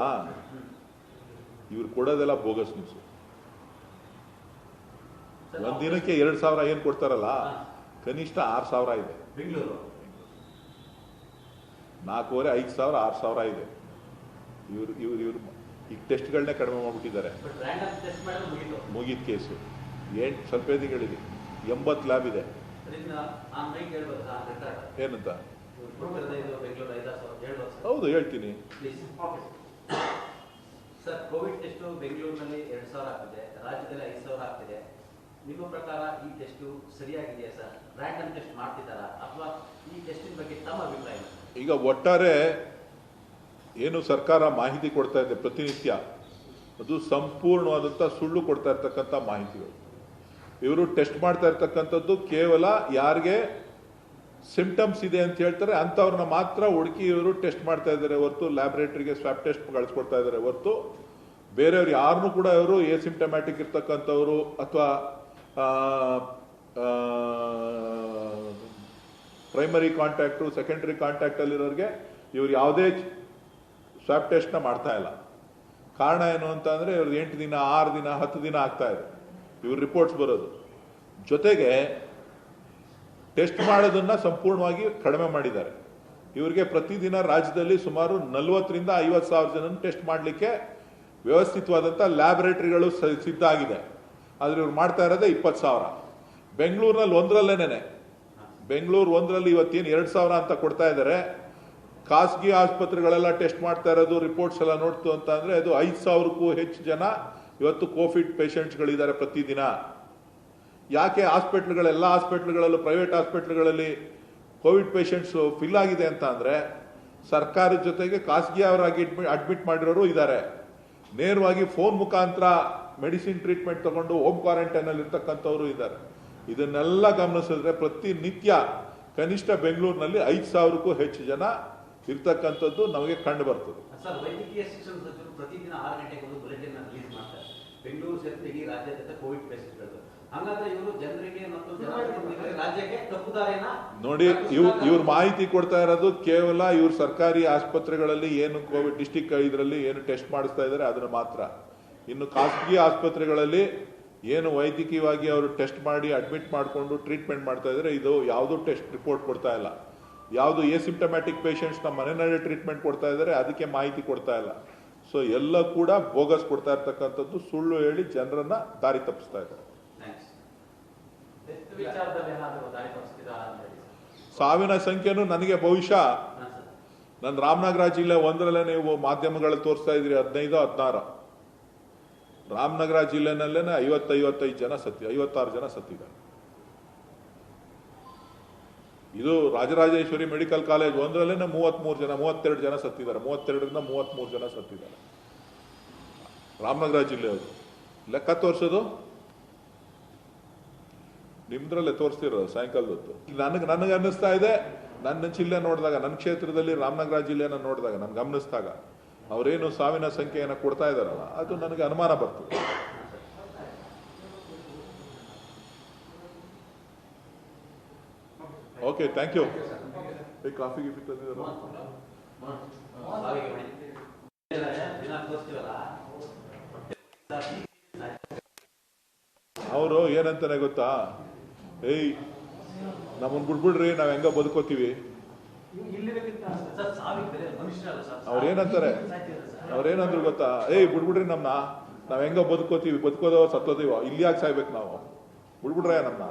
ಇವ್ರು ಕೊಡೋದೆಲ್ಲ ಬೋಗಸ್ ನ್ಯೂಸು. ಒಂದ್ ದಿನಕ್ಕೆ 2,000 ಏನ್ ಕೊಡ್ತಾರಲ್ಲ, ಕನಿಷ್ಠ 6,000 ಇದೆ. ಬೆಂಗಳೂರು 4,500, 5,000, 6,000 ಇದೆ. ಇವ್ರು ಈಗ ಟೆಸ್ಟ್ಗಳನ್ನೇ ಕಡಿಮೆ ಮಾಡ್ಬಿಟ್ಟಿದ್ದಾರೆ. ಮುಗಿದ ಕೇಸು ಸ್ವಲ್ಪ ದಿನಗಳಿದೆ, 80 ಲ್ಯಾಬ್ ಇದೆ. ಏನಂತ? ಹೌದು, ಹೇಳ್ತೀನಿ. ಸರ್, ಕೋವಿಡ್ ಟೆಸ್ಟ್ ಬೆಂಗಳೂರಿನಲ್ಲಿ 2,000 ಆಗ್ತಿದೆ, ರಾಜ್ಯದಲ್ಲಿ 5,000 ಆಗ್ತಿದೆ. ನಿಮ್ಮ ಪ್ರಕಾರ ಈ ಟೆಸ್ಟ್ ಸರಿಯಾಗಿದೆಯಾ ಸರ್? ರ್ಯಾಂಡಮ್ ಟೆಸ್ಟ್ ಮಾಡ್ತಿದ್ದಾರಾ ಅಥವಾ ಈ ಟೆಸ್ಟಿನ ಬಗ್ಗೆ ತಮ್ಮ ಅಭಿಪ್ರಾಯ? ಈಗ ಒಟ್ಟಾರೆ ಏನು ಸರ್ಕಾರ ಮಾಹಿತಿ ಕೊಡ್ತಾ ಇದೆ ಪ್ರತಿನಿತ್ಯ, ಅದು ಸಂಪೂರ್ಣವಾದಂಥ ಸುಳ್ಳು ಕೊಡ್ತಾ ಇರ್ತಕ್ಕಂಥ ಮಾಹಿತಿಗಳು. ಇವರು ಟೆಸ್ಟ್ ಮಾಡ್ತಾ ಇರ್ತಕ್ಕಂಥದ್ದು ಕೇವಲ ಯಾರಿಗೆ ಸಿಂಪ್ಟಮ್ಸ್ ಇದೆ ಅಂತ ಹೇಳ್ತಾರೆ ಅಂಥವ್ರನ್ನ ಮಾತ್ರ ಹುಡುಕಿ ಇವರು ಟೆಸ್ಟ್ ಮಾಡ್ತಾ ಇದ್ದಾರೆ ಹೊರತು, ಲ್ಯಾಬೊರೇಟರಿಗೆ ಸ್ವಾಬ್ ಟೆಸ್ಟ್ ಕಳಿಸ್ಕೊಡ್ತಾ ಇದ್ದಾರೆ ಹೊರತು ಬೇರೆಯವ್ರು ಯಾರನ್ನೂ ಕೂಡ ಇವರು ಎಸಿಂಪ್ಟಮ್ಯಾಟಿಕ್ ಇರ್ತಕ್ಕಂಥವ್ರು ಅಥವಾ ಪ್ರೈಮರಿ ಕಾಂಟ್ಯಾಕ್ಟು ಸೆಕೆಂಡರಿ ಕಾಂಟ್ಯಾಕ್ಟ್ ಅಲ್ಲಿರೋರಿಗೆ ಇವ್ರು ಯಾವುದೇ ಸ್ವಾಬ್ ಟೆಸ್ಟ್ನ ಮಾಡ್ತಾ ಇಲ್ಲ. ಕಾರಣ ಏನು ಅಂತ ಅಂದ್ರೆ ಇವ್ರದ್ದು 8 ದಿನ 6 ದಿನ 10 ದಿನ ಆಗ್ತಾ ಇದೆ ಇವ್ರ ರಿಪೋರ್ಟ್ಸ್ ಬರೋದು. ಜೊತೆಗೆ ಟೆಸ್ಟ್ ಮಾಡೋದನ್ನ ಸಂಪೂರ್ಣವಾಗಿ ಕಡಿಮೆ ಮಾಡಿದ್ದಾರೆ. ಇವರಿಗೆ ಪ್ರತಿದಿನ ರಾಜ್ಯದಲ್ಲಿ ಸುಮಾರು 40ರಿಂದ 50 ಸಾವಿರ ಜನ ಟೆಸ್ಟ್ ಮಾಡಲಿಕ್ಕೆ ವ್ಯವಸ್ಥಿತವಾದಂಥ ಲ್ಯಾಬೊರೇಟರಿಗಳು ಸಿದ್ಧ ಆಗಿದೆ. ಆದರೆ ಇವ್ರು ಮಾಡ್ತಾ ಇರೋದೇ 20 ಸಾವಿರ. ಬೆಂಗಳೂರಿನಲ್ಲಿ ಬೆಂಗಳೂರು ಒಂದರಲ್ಲಿ ಇವತ್ತೇನು 2,000 ಅಂತ ಕೊಡ್ತಾ ಇದ್ದಾರೆ. ಖಾಸಗಿ ಆಸ್ಪತ್ರೆಗಳೆಲ್ಲ ಟೆಸ್ಟ್ ಮಾಡ್ತಾ ಇರೋದು ರಿಪೋರ್ಟ್ಸ್ ಎಲ್ಲ ನೋಡ್ತು ಅಂತ ಅಂದರೆ ಅದು 5,000ಕ್ಕೂ ಹೆಚ್ಚು ಜನ ಇವತ್ತು ಕೋವಿಡ್ ಪೇಷಂಟ್ಸ್ಗಳಿದ್ದಾರೆ ಪ್ರತಿದಿನ. ಯಾಕೆ ಎಲ್ಲ ಹಾಸ್ಪಿಟ್ಲ್ಗಳಲ್ಲೂ ಪ್ರೈವೇಟ್ ಹಾಸ್ಪಿಟ್ಲ್ಗಳಲ್ಲಿ ಕೋವಿಡ್ ಪೇಷಂಟ್ಸ್ ಫಿಲ್ ಆಗಿದೆ ಅಂತ ಅಂದರೆ ಸರ್ಕಾರದ ಜೊತೆಗೆ ಖಾಸಗಿ ಅವರಾಗಿ ಅಡ್ಮಿಟ್ ಮಾಡಿರೋರು ಇದ್ದಾರೆ. ನೇರವಾಗಿ ಫೋನ್ ಮುಖಾಂತರ ಮೆಡಿಸಿನ್ ಟ್ರೀಟ್ಮೆಂಟ್ ತಗೊಂಡು ಹೋಮ್ ಕ್ವಾರಂಟೈನಲ್ಲಿ ಇರ್ತಕ್ಕಂಥವ್ರು ಇದ್ದಾರೆ. ಇದನ್ನೆಲ್ಲ ಗಮನಿಸಿದ್ರೆ ಪ್ರತಿನಿತ್ಯ ಕನಿಷ್ಠ ಬೆಂಗಳೂರಿನಲ್ಲಿ 5,000ಕ್ಕೂ ಹೆಚ್ಚು ಜನ ಇರ್ತಕ್ಕಂಥದ್ದು ನಮಗೆ ಕಂಡು ಬರ್ತದೆ. ಸರ್, ವೈದ್ಯಕೀಯ ಶಿಕ್ಷಣ ಸಚಿವರು ಪ್ರತಿದಿನ 6 ಗಂಟೆಗೆ ಒಂದು ಬುಲೆಟಿನ್ ರಿಲೀಸ್ ಮಾಡ್ತಾರೆ. ಬೆಂಗಳೂರು ಸೇರಿದಂತೆ ಇಡೀ ರಾಜ್ಯಾದ್ಯಂತ ಕೋವಿಡ್ ಪೇಷಂಟ್ಗಳು. ಹಾಗಾದ್ರೆ ಇವರು ಜನರಿಗೆ ಮತ್ತು ರಾಜ್ಯಕ್ಕೆ ತಪ್ಪು ದಾರಿನ ನೋಡಿ, ಇವ್ರ ಮಾಹಿತಿ ಕೊಡ್ತಾ ಇರೋದು ಕೇವಲ ಇವ್ರ ಸರ್ಕಾರಿ ಆಸ್ಪತ್ರೆಗಳಲ್ಲಿ ಏನು ಕೋವಿಡ್ ಡಿಸ್ಟಿಕ್ ಇದರಲ್ಲಿ ಏನು ಟೆಸ್ಟ್ ಮಾಡಿಸ್ತಾ ಇದ್ದಾರೆ ಅದನ್ನು ಮಾತ್ರ. ಇನ್ನು ಖಾಸಗಿ ಆಸ್ಪತ್ರೆಗಳಲ್ಲಿ ಏನು ವೈದ್ಯಕೀಯವಾಗಿ ಅವರು ಟೆಸ್ಟ್ ಮಾಡಿ ಅಡ್ಮಿಟ್ ಮಾಡಿಕೊಂಡು ಟ್ರೀಟ್ಮೆಂಟ್ ಮಾಡ್ತಾ ಇದ್ದಾರೆ, ಇದು ಯಾವುದೂ ಟೆಸ್ಟ್ ರಿಪೋರ್ಟ್ ಕೊಡ್ತಾ ಇಲ್ಲ. ಯಾವುದು ಎಸಿಂಪ್ಟಮ್ಯಾಟಿಕ್ ಪೇಷಂಟ್ಸ್ ನಮ್ಮ ಮನೆಯಲ್ಲೇ ಟ್ರೀಟ್ಮೆಂಟ್ ಕೊಡ್ತಾ ಇದ್ದಾರೆ ಅದಕ್ಕೆ ಮಾಹಿತಿ ಕೊಡ್ತಾ ಇಲ್ಲ. ಸೊ ಎಲ್ಲ ಕೂಡ ಬೋಗಸ್ ಕೊಡ್ತಾ ಇರ್ತಕ್ಕಂಥದ್ದು, ಸುಳ್ಳು ಹೇಳಿ ಜನರನ್ನ ದಾರಿ ತಪ್ಪಿಸ್ತಾ ಇದ್ದಾರೆ. ಸಾವಿನ ಸಂಖ್ಯೆನೂ ನನಗೆ ಬಹುಶಃ ನನ್ನ ರಾಮನಗರ ಜಿಲ್ಲೆ ಒಂದರಲ್ಲೇ ನೀವು ಮಾಧ್ಯಮಗಳಲ್ಲಿ ತೋರಿಸ್ತಾ ಇದ್ರಿ 15-16. ರಾಮನಗರ ಜಿಲ್ಲೆನಲ್ಲೇ 50-55 ಜನ 56 ಜನ ಸತ್ತಿದ್ದಾರೆ. ಇದು ರಾಜರಾಜೇಶ್ವರಿ ಮೆಡಿಕಲ್ ಕಾಲೇಜ್ ಒಂದರಲ್ಲೇ 32 ಜನ ಸತ್ತಿದ್ದಾರೆ. 32ರಿಂದ 33 ಜನ ಸತ್ತಿದ್ದಾರೆ ರಾಮನಗರ ಜಿಲ್ಲೆಯವರು. ಲೆಕ್ಕ ತೋರಿಸೋದು ನಿಮ್ದ್ರಲ್ಲೇ ತೋರಿಸ್ತಿರೋದು ಸಾಯಂಕಾಲದೊತ್ತು. ನನಗೆ ಅನ್ನಿಸ್ತಾ ಇದೆ, ನನ್ನ ಜಿಲ್ಲೆ ನೋಡಿದಾಗ, ನನ್ನ ಕ್ಷೇತ್ರದಲ್ಲಿ ರಾಮನಗರ ಜಿಲ್ಲೆಯನ್ನು ನೋಡಿದಾಗ ನನ್ಗೆ ಗಮನಿಸಿದಾಗ ಅವರೇನು ಸಾವಿನ ಸಂಖ್ಯೆಯನ್ನು ಕೊಡ್ತಾ ಇದ್ದಾರಲ್ಲ ಅದು ನನಗೆ ಅನುಮಾನ ಬರ್ತದೆ. Okay, thank you. ಕಾಫಿ ಗಿಫಿ ತಂದಿದ್ದಾರೆ. ಅವರು ಏನಂತಾನೆ ಗೊತ್ತಾ, ಏಯ್ ನಮ್ಮನ್ ಬಿಡ್ಬಿಡ್ರಿ, ನಾವ್ ಹೆಂಗ ಬದುಕೋತೀವಿ. ಅವ್ರೇನಂದ್ರು ಗೊತ್ತಾ, ಏಯ್ ಬಿಡ್ಬಿಡ್ರಿ ನಮ್ನ, ನಾವ್ ಹೆಂಗ ಬದುಕೋತೀವಿ, ಬದುಕೋದೋ ಸತ್ತೋದೀವೋ, ಇಲ್ಲಿ ಯಾಕೆ ಸಾಯ್ಬೇಕು ನಾವು, ಬಿಡ್ಬಿಡ್ರ ನಮ್ನ.